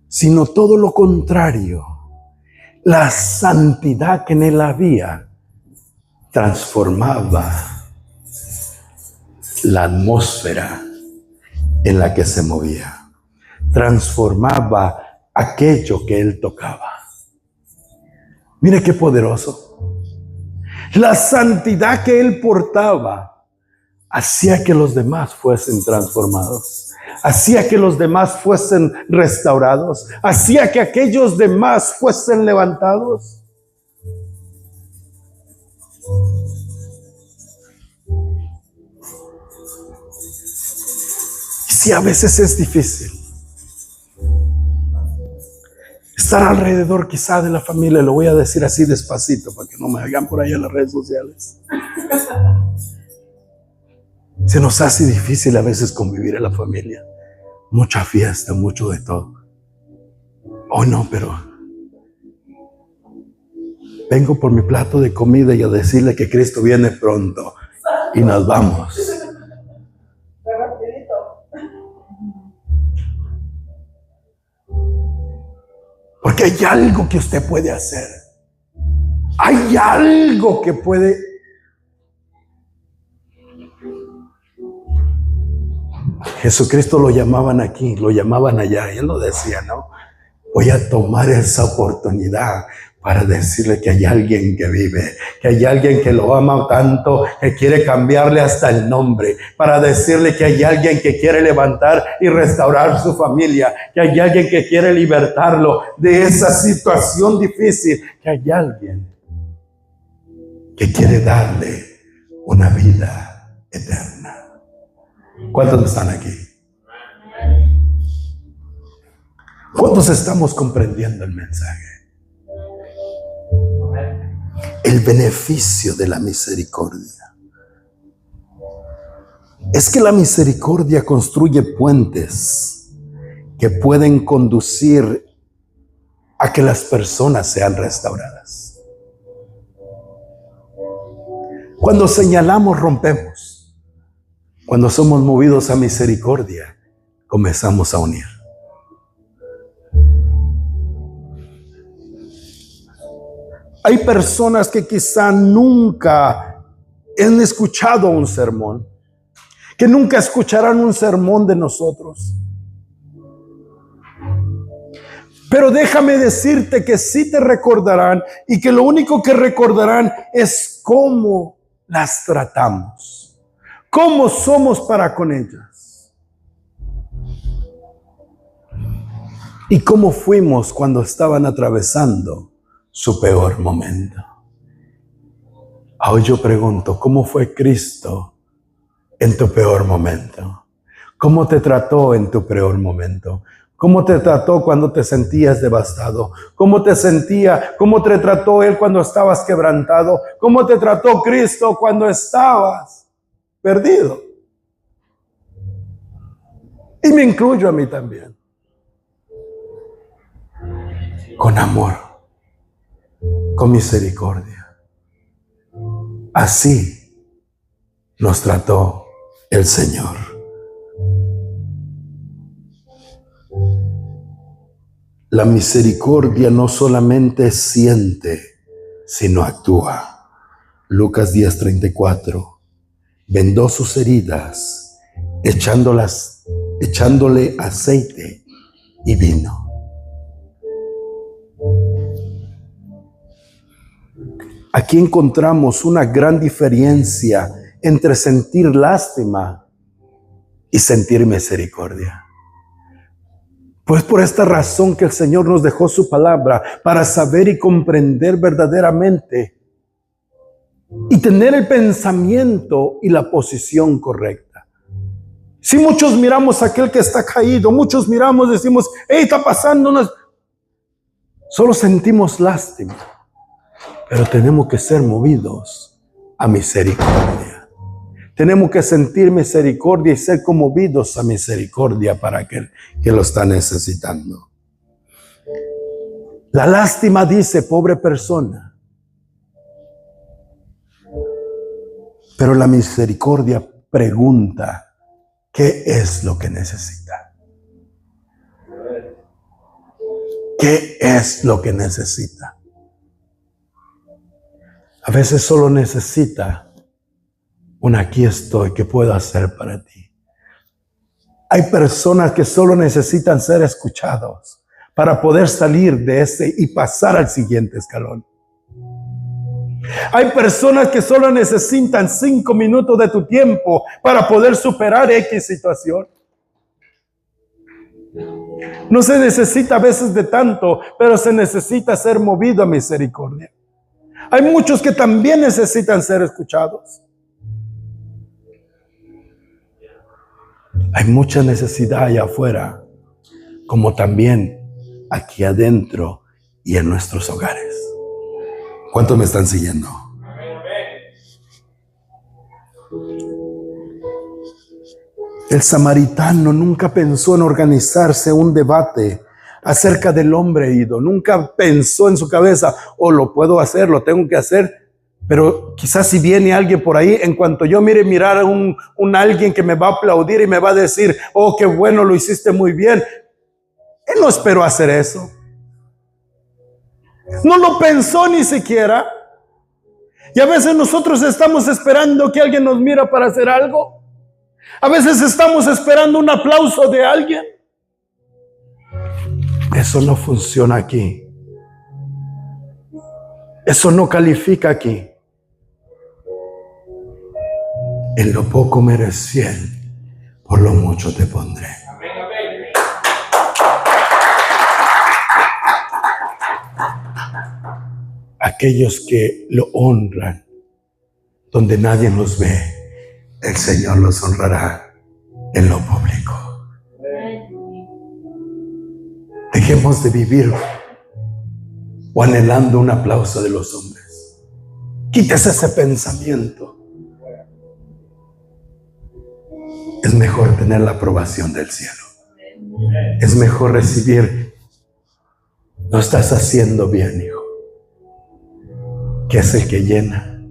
Sino todo lo contrario. La santidad que en él había transformaba la atmósfera en la que se movía. Transformaba aquello que él tocaba. Mire qué poderoso. La santidad que él portaba hacía que los demás fuesen transformados. Hacía que los demás fuesen restaurados. Hacía que aquellos demás fuesen levantados. sí, a veces es difícil estar alrededor quizá de la familia. Lo voy a decir así despacito para que no me hagan por ahí en las redes sociales. Se nos hace difícil a veces convivir en la familia. Mucha fiesta, mucho de todo. Oh no, pero vengo por mi plato de comida y a decirle que Cristo viene pronto y nos vamos. Porque hay algo que usted puede hacer. Hay algo que puede. Jesucristo lo llamaban aquí, lo llamaban allá. Y él lo decía, ¿no? Voy a tomar esa oportunidad para decirle que hay alguien que vive, que hay alguien que lo ama tanto, que quiere cambiarle hasta el nombre, para decirle que hay alguien que quiere levantar y restaurar su familia, que hay alguien que quiere libertarlo de esa situación difícil, que hay alguien que quiere darle una vida eterna. ¿Cuántos están aquí? ¿Cuántos estamos comprendiendo el mensaje? El beneficio de la misericordia es que la misericordia construye puentes que pueden conducir a que las personas sean restauradas. Cuando señalamos, rompemos. Cuando somos movidos a misericordia, comenzamos a unir. Hay personas que quizá nunca han escuchado un sermón, que nunca escucharán un sermón de nosotros. Pero déjame decirte que sí te recordarán y que lo único que recordarán es cómo las tratamos, cómo somos para con ellas y cómo fuimos cuando estaban atravesando su peor momento. Hoy yo pregunto, ¿cómo fue Cristo en tu peor momento? ¿Cómo te trató en tu peor momento? ¿Cómo te trató cuando te sentías devastado? ¿Cómo te trató Él cuando estabas quebrantado? ¿Cómo te trató Cristo cuando estabas perdido? Y me incluyo a mí también. Con amor, con misericordia. Así nos trató el Señor. La misericordia no solamente siente, sino actúa. Lucas 10:34. Vendó sus heridas, echándole aceite y vino. Aquí encontramos una gran diferencia entre sentir lástima y sentir misericordia. Pues por esta razón que el Señor nos dejó su palabra para saber y comprender verdaderamente y tener el pensamiento y la posición correcta. Si muchos miramos a aquel que está caído, muchos miramos, decimos, hey, está pasando unas... Solo sentimos lástima. Pero tenemos que ser movidos a misericordia. Tenemos que sentir misericordia y ser conmovidos a misericordia para aquel que lo está necesitando. La lástima dice, pobre persona. Pero la misericordia pregunta, ¿qué es lo que necesita? ¿Qué es lo que necesita? A veces solo necesita un aquí estoy, ¿qué puedo hacer para ti? Hay personas que solo necesitan ser escuchados para poder salir de ese y pasar al siguiente escalón. Hay personas que solo necesitan 5 minutos de tu tiempo para poder superar X situación. No se necesita a veces de tanto, pero se necesita ser movido a misericordia. Hay muchos que también necesitan ser escuchados. Hay mucha necesidad allá afuera, como también aquí adentro y en nuestros hogares. ¿Cuántos me están siguiendo? Amén, amén. El samaritano nunca pensó en organizarse un debate acerca del hombre herido. Nunca pensó en su cabeza, lo puedo hacer, lo tengo que hacer. Pero quizás si viene alguien por ahí, en cuanto yo mirar a un alguien que me va a aplaudir y me va a decir, oh, qué bueno, lo hiciste muy bien. Él no esperó hacer eso. No lo pensó ni siquiera. Y a veces nosotros estamos esperando que alguien nos mira para hacer algo. A veces estamos esperando un aplauso de alguien. Eso no funciona aquí. Eso no califica aquí. En lo poco me eres fiel, por lo mucho te pondré. Amén, amén. Aquellos que lo honran, donde nadie los ve, el Señor los honrará en lo público. Dejemos de vivir o anhelando un aplauso de los hombres. Quítese ese pensamiento. Es mejor tener la aprobación del cielo. Es mejor recibir, lo estás haciendo bien, hijo. Que es el que llena,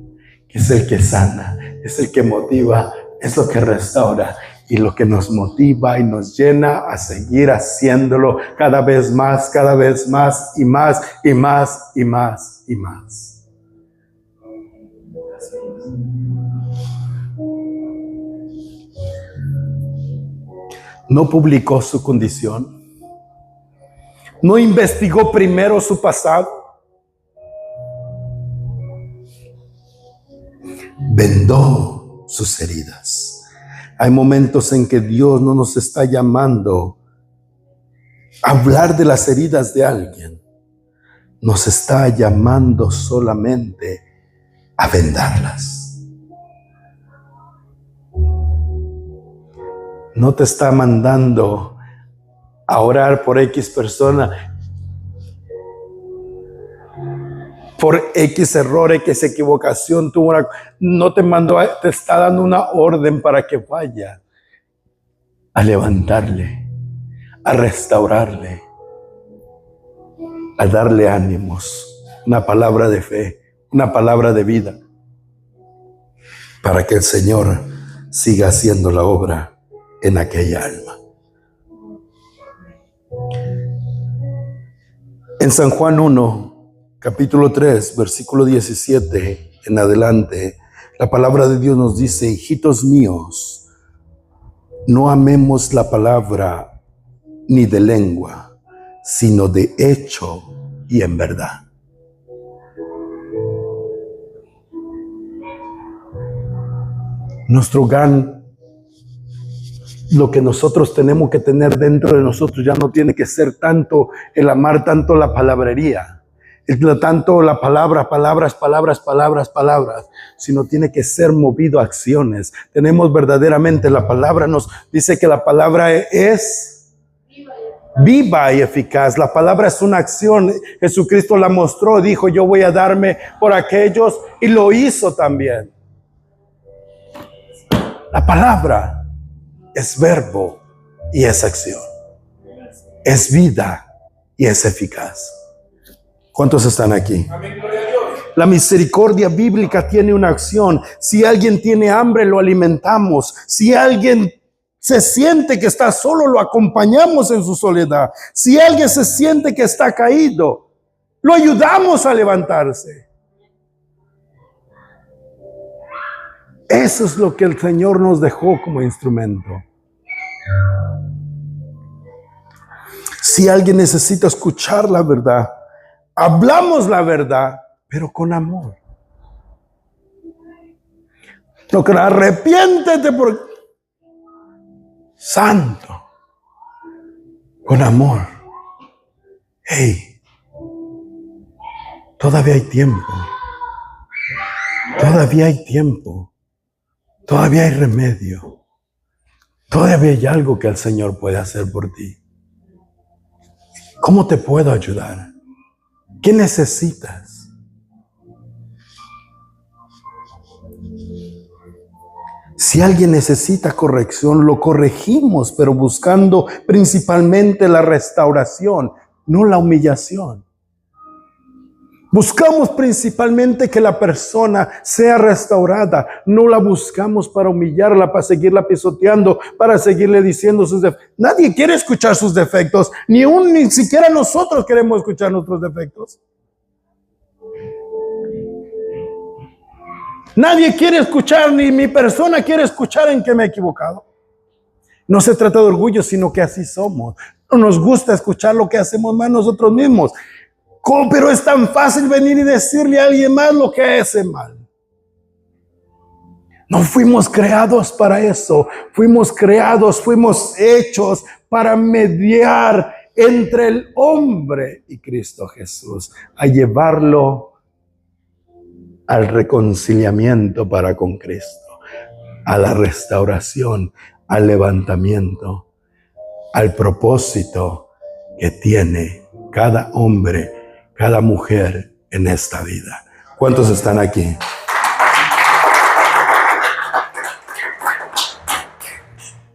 que es el que sana, es el que motiva, es lo que restaura y lo que nos motiva y nos llena a seguir haciéndolo cada vez más y más y más y más y más. No publicó su condición, no investigó primero su pasado, vendó sus heridas. Hay momentos en que Dios no nos está llamando a hablar de las heridas de alguien, nos está llamando solamente a vendarlas. No te está mandando a orar por X persona, por X error, X equivocación, no te mandó, te está dando una orden para que vaya a levantarle, a restaurarle, a darle ánimos, una palabra de fe, una palabra de vida, para que el Señor siga haciendo la obra en aquella alma. En San Juan 1, capítulo 3, versículo 17 en adelante, la palabra de Dios nos dice: hijitos míos, no amemos la palabra ni de lengua, sino de hecho y en verdad. Nuestro gran, lo que nosotros tenemos que tener dentro de nosotros ya no tiene que ser tanto el amar tanto la palabrería, tanto la palabras, sino tiene que ser movido a acciones. Tenemos verdaderamente, la palabra nos dice que la palabra es viva y eficaz. La palabra es una acción. Jesucristo la mostró, dijo: yo voy a darme por aquellos, y lo hizo también. La palabra es verbo y es acción. Es vida y es eficaz. ¿Cuántos están aquí? Amén, gloria a Dios. La misericordia bíblica tiene una acción. Si alguien tiene hambre, lo alimentamos. Si alguien se siente que está solo, lo acompañamos en su soledad. Si alguien se siente que está caído, lo ayudamos a levantarse. Eso es lo que el Señor nos dejó como instrumento. Si alguien necesita escuchar la verdad, hablamos la verdad, pero con amor. No que arrepiéntete por santo, con amor. Hey, todavía hay tiempo. Todavía hay tiempo. Todavía hay remedio. Todavía hay algo que el Señor puede hacer por ti. ¿Cómo te puedo ayudar? ¿Qué necesitas? Si alguien necesita corrección, lo corregimos, pero buscando principalmente la restauración, no la humillación. Buscamos principalmente que la persona sea restaurada. No la buscamos para humillarla, para seguirla pisoteando, para seguirle diciendo sus defectos. Nadie quiere escuchar sus defectos, ni siquiera nosotros queremos escuchar nuestros defectos. Nadie quiere escuchar, ni mi persona quiere escuchar en que me he equivocado. No se trata de orgullo, sino que así somos. No nos gusta escuchar lo que hacemos mal nosotros mismos. ¿Cómo? Pero es tan fácil venir y decirle a alguien más lo que hace mal. No fuimos creados para eso. Fuimos hechos para mediar entre el hombre y Cristo Jesús, a llevarlo al reconciliamiento para con Cristo, a la restauración, al levantamiento, al propósito que tiene cada hombre, cada mujer en esta vida. ¿Cuántos están aquí?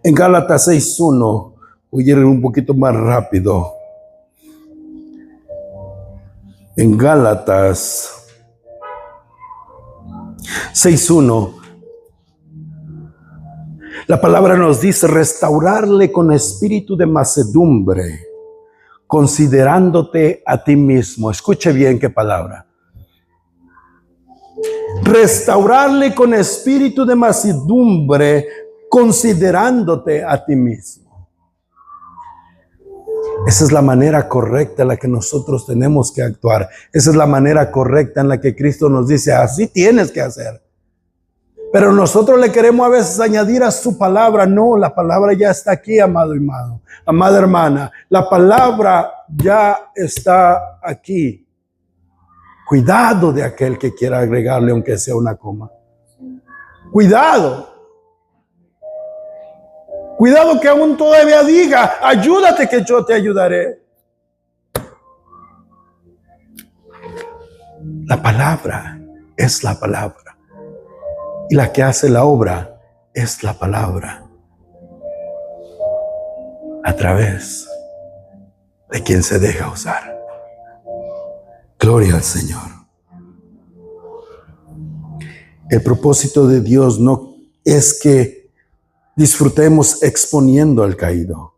En Gálatas 6:1, voy a ir un poquito más rápido. En Gálatas 6:1, la palabra nos dice: restaurarle con espíritu de mansedumbre, considerándote a ti mismo. Escuche bien qué palabra. Restaurarle con espíritu de mansedumbre, considerándote a ti mismo. Esa es la manera correcta en la que nosotros tenemos que actuar. Esa es la manera correcta en la que Cristo nos dice: así tienes que hacer. Pero nosotros le queremos a veces añadir a su palabra. No, la palabra ya está aquí, amado hermano, amada hermana. La palabra ya está aquí. Cuidado de aquel que quiera agregarle aunque sea una coma. Cuidado. Cuidado que aún todavía diga: ayúdate que yo te ayudaré. La palabra es la palabra. Y la que hace la obra es la palabra, a través de quien se deja usar. Gloria al Señor. El propósito de Dios no es que disfrutemos exponiendo al caído.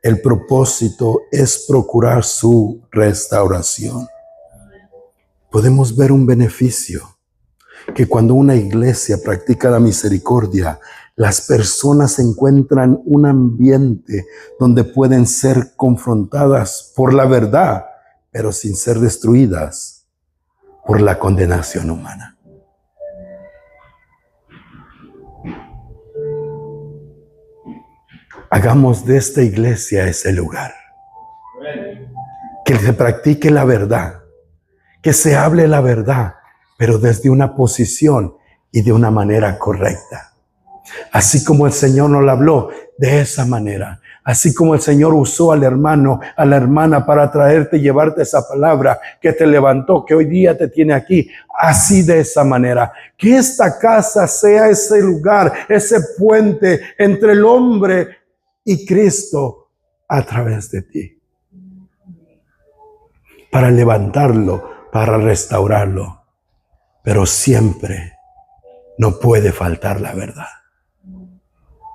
El propósito es procurar su restauración. Podemos ver un beneficio, que cuando una iglesia practica la misericordia, las personas encuentran un ambiente donde pueden ser confrontadas por la verdad, pero sin ser destruidas por la condenación humana. Hagamos de esta iglesia ese lugar. Que se practique la verdad, que se hable la verdad, pero desde una posición y de una manera correcta. Así como el Señor nos lo habló, de esa manera. Así como el Señor usó al hermano, a la hermana para traerte y llevarte esa palabra que te levantó, que hoy día te tiene aquí. Así, de esa manera. Que esta casa sea ese lugar, ese puente entre el hombre y Cristo a través de ti. Para levantarlo, para restaurarlo. Pero siempre no puede faltar la verdad.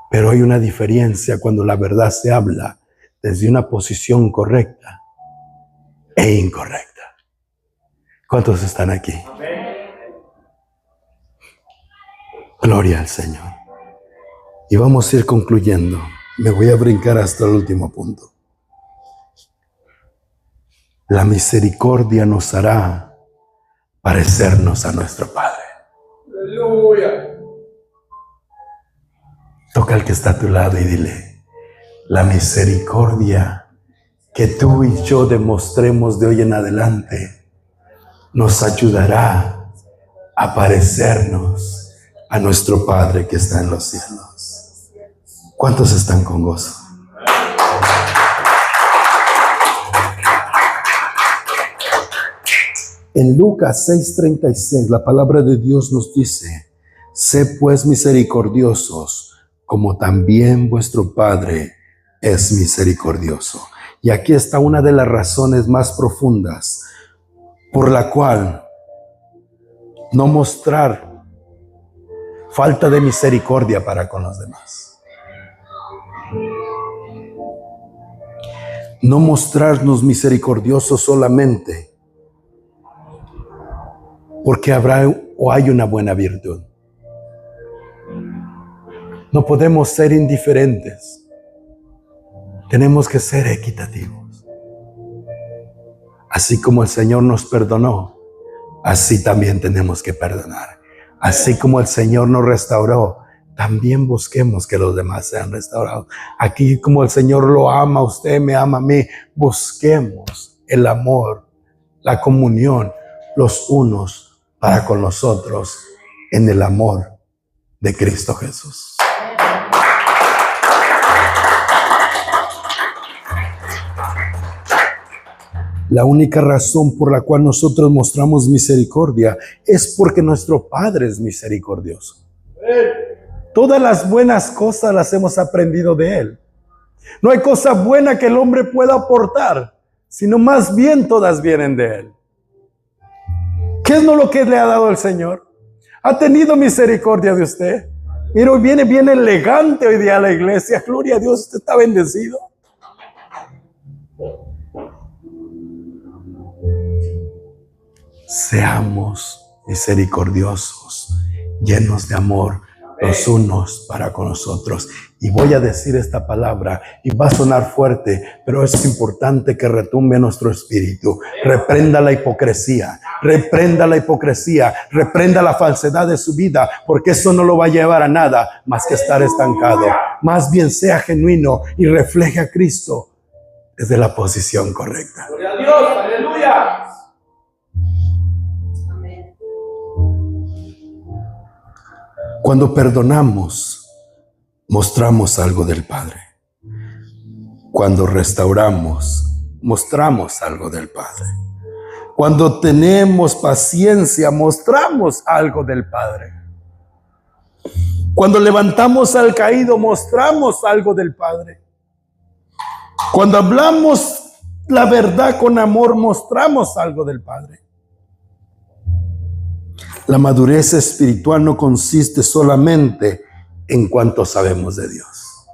Pero hay una diferencia cuando la verdad se habla desde una posición correcta e incorrecta. ¿Cuántos están aquí? Gloria al Señor. Y vamos a ir concluyendo. Me voy a brincar hasta el último punto. La misericordia nos hará parecernos a nuestro Padre. Aleluya. Toca al que está a tu lado y dile: la misericordia que tú y yo demostremos de hoy en adelante nos ayudará a parecernos a nuestro Padre que está en los cielos. ¿Cuántos están con gozo? En Lucas 6:36, la palabra de Dios nos dice: sé pues misericordiosos, como también vuestro Padre es misericordioso. Y aquí está una de las razones más profundas por la cual no mostrar falta de misericordia para con los demás. No mostrarnos misericordiosos solamente porque habrá o hay una buena virtud. No podemos ser indiferentes. Tenemos que ser equitativos. Así como el Señor nos perdonó, así también tenemos que perdonar. Así como el Señor nos restauró, también busquemos que los demás sean restaurados. Aquí, como el Señor lo ama a usted, me ama a mí, busquemos el amor, la comunión, los unos para con los otros, en el amor de Cristo Jesús. La única razón por la cual nosotros mostramos misericordia es porque nuestro Padre es misericordioso. Todas las buenas cosas las hemos aprendido de Él. No hay cosa buena que el hombre pueda aportar, sino más bien todas vienen de Él. ¿Qué es lo que le ha dado el Señor? ¿Ha tenido misericordia de usted? Mira, hoy viene bien elegante hoy día a la iglesia. Gloria a Dios, usted está bendecido. Seamos misericordiosos, llenos de amor los unos para con los otros. Y voy a decir esta palabra y va a sonar fuerte, pero es importante que retumbe nuestro espíritu. Reprenda la hipocresía, reprenda la hipocresía, reprenda la falsedad de su vida, porque eso no lo va a llevar a nada más que estar estancado. Más bien sea genuino y refleje a Cristo desde la posición correcta. Gloria a Dios, aleluya. Cuando perdonamos, mostramos algo del Padre. Cuando restauramos, mostramos algo del Padre. Cuando tenemos paciencia, mostramos algo del Padre. Cuando levantamos al caído, mostramos algo del Padre. Cuando hablamos la verdad con amor, mostramos algo del Padre. La madurez espiritual no consiste solamente en cuanto sabemos de Dios,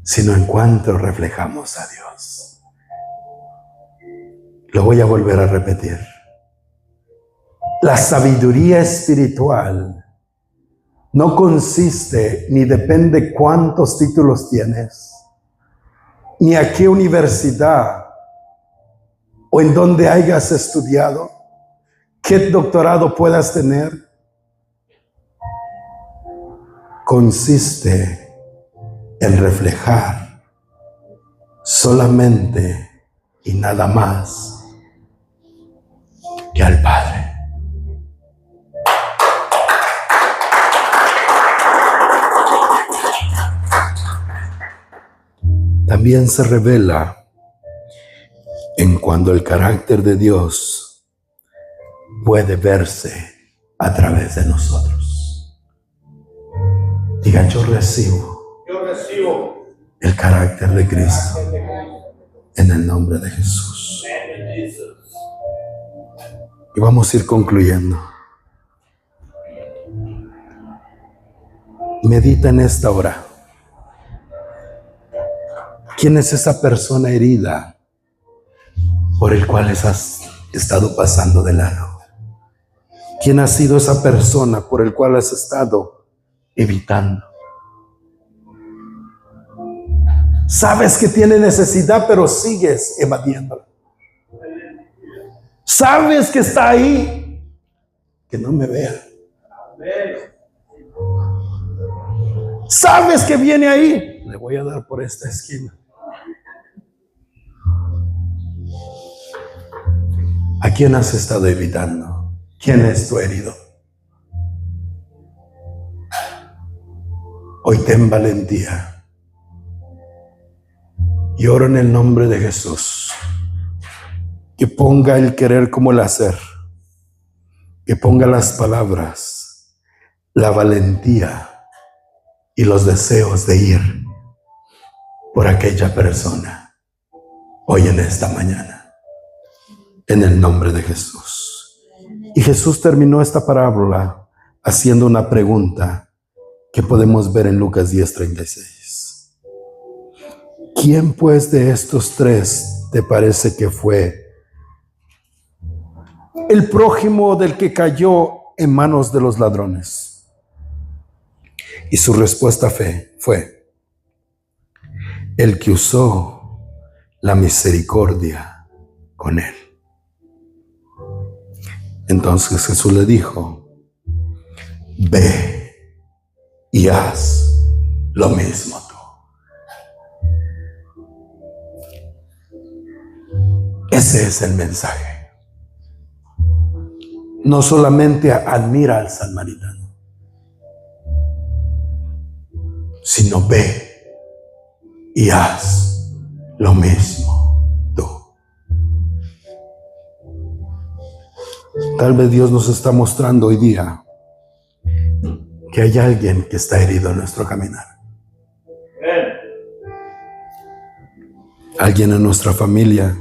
sino en cuanto reflejamos a Dios. Lo voy a volver a repetir. La sabiduría espiritual no consiste ni depende cuántos títulos tienes, ni a qué universidad o en dónde hayas estudiado, qué doctorado puedas tener. Consiste en reflejar solamente y nada más que al Padre. También se revela en cuando el carácter de Dios puede verse a través de nosotros. Diga, yo recibo el carácter de Cristo en el nombre de Jesús. Y vamos a ir concluyendo. Medita en esta hora. ¿Quién es esa persona herida por el cual has estado pasando de largo? ¿Quién ha sido esa persona por el cual has estado evitando? Sabes que tiene necesidad, pero sigues evadiéndola. Sabes que está ahí, que no me vea. Sabes que viene ahí, le voy a dar por esta esquina. ¿A quién has estado evitando? ¿Quién es tu herido? Hoy ten valentía. Y oro en el nombre de Jesús, que ponga el querer como el hacer, que ponga las palabras, la valentía y los deseos de ir por aquella persona hoy en esta mañana, en el nombre de Jesús. Y Jesús terminó esta parábola haciendo una pregunta que podemos ver en Lucas 10:36. ¿Quién pues de estos tres te parece que fue el prójimo del que cayó en manos de los ladrones? Y su respuesta fue el que usó la misericordia con él. Entonces Jesús le dijo: ve y haz lo mismo tú. Ese es el mensaje. No solamente admira al samaritano, sino ve y haz lo mismo tú. Tal vez Dios nos está mostrando hoy día que hay alguien que está herido en nuestro caminar. Alguien en nuestra familia,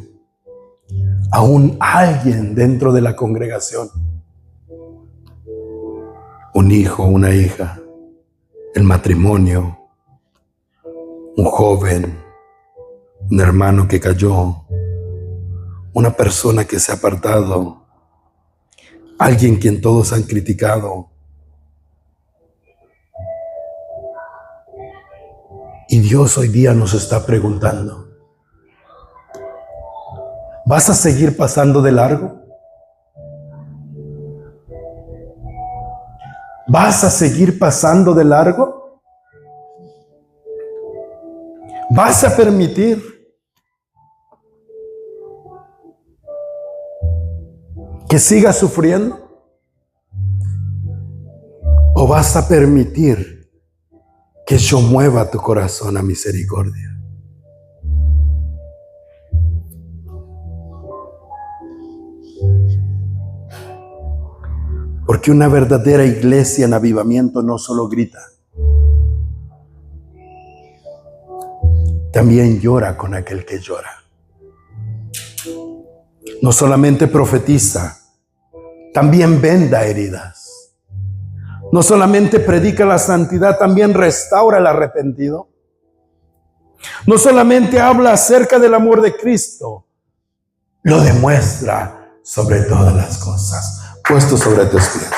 aún alguien dentro de la congregación, un hijo, una hija, el matrimonio, un joven, un hermano que cayó, una persona que se ha apartado, alguien quien todos han criticado. Y Dios hoy día nos está preguntando: ¿vas a seguir pasando de largo? ¿Vas a seguir pasando de largo? ¿Vas a permitir que sigas sufriendo? ¿O vas a permitir que yo mueva tu corazón a misericordia? Porque una verdadera iglesia en avivamiento no solo grita, también llora con aquel que llora. No solamente profetiza, también venda heridas. No solamente predica la santidad, también restaura al arrepentido. No solamente habla acerca del amor de Cristo, lo demuestra sobre todas las cosas. Puesto sobre tus pies.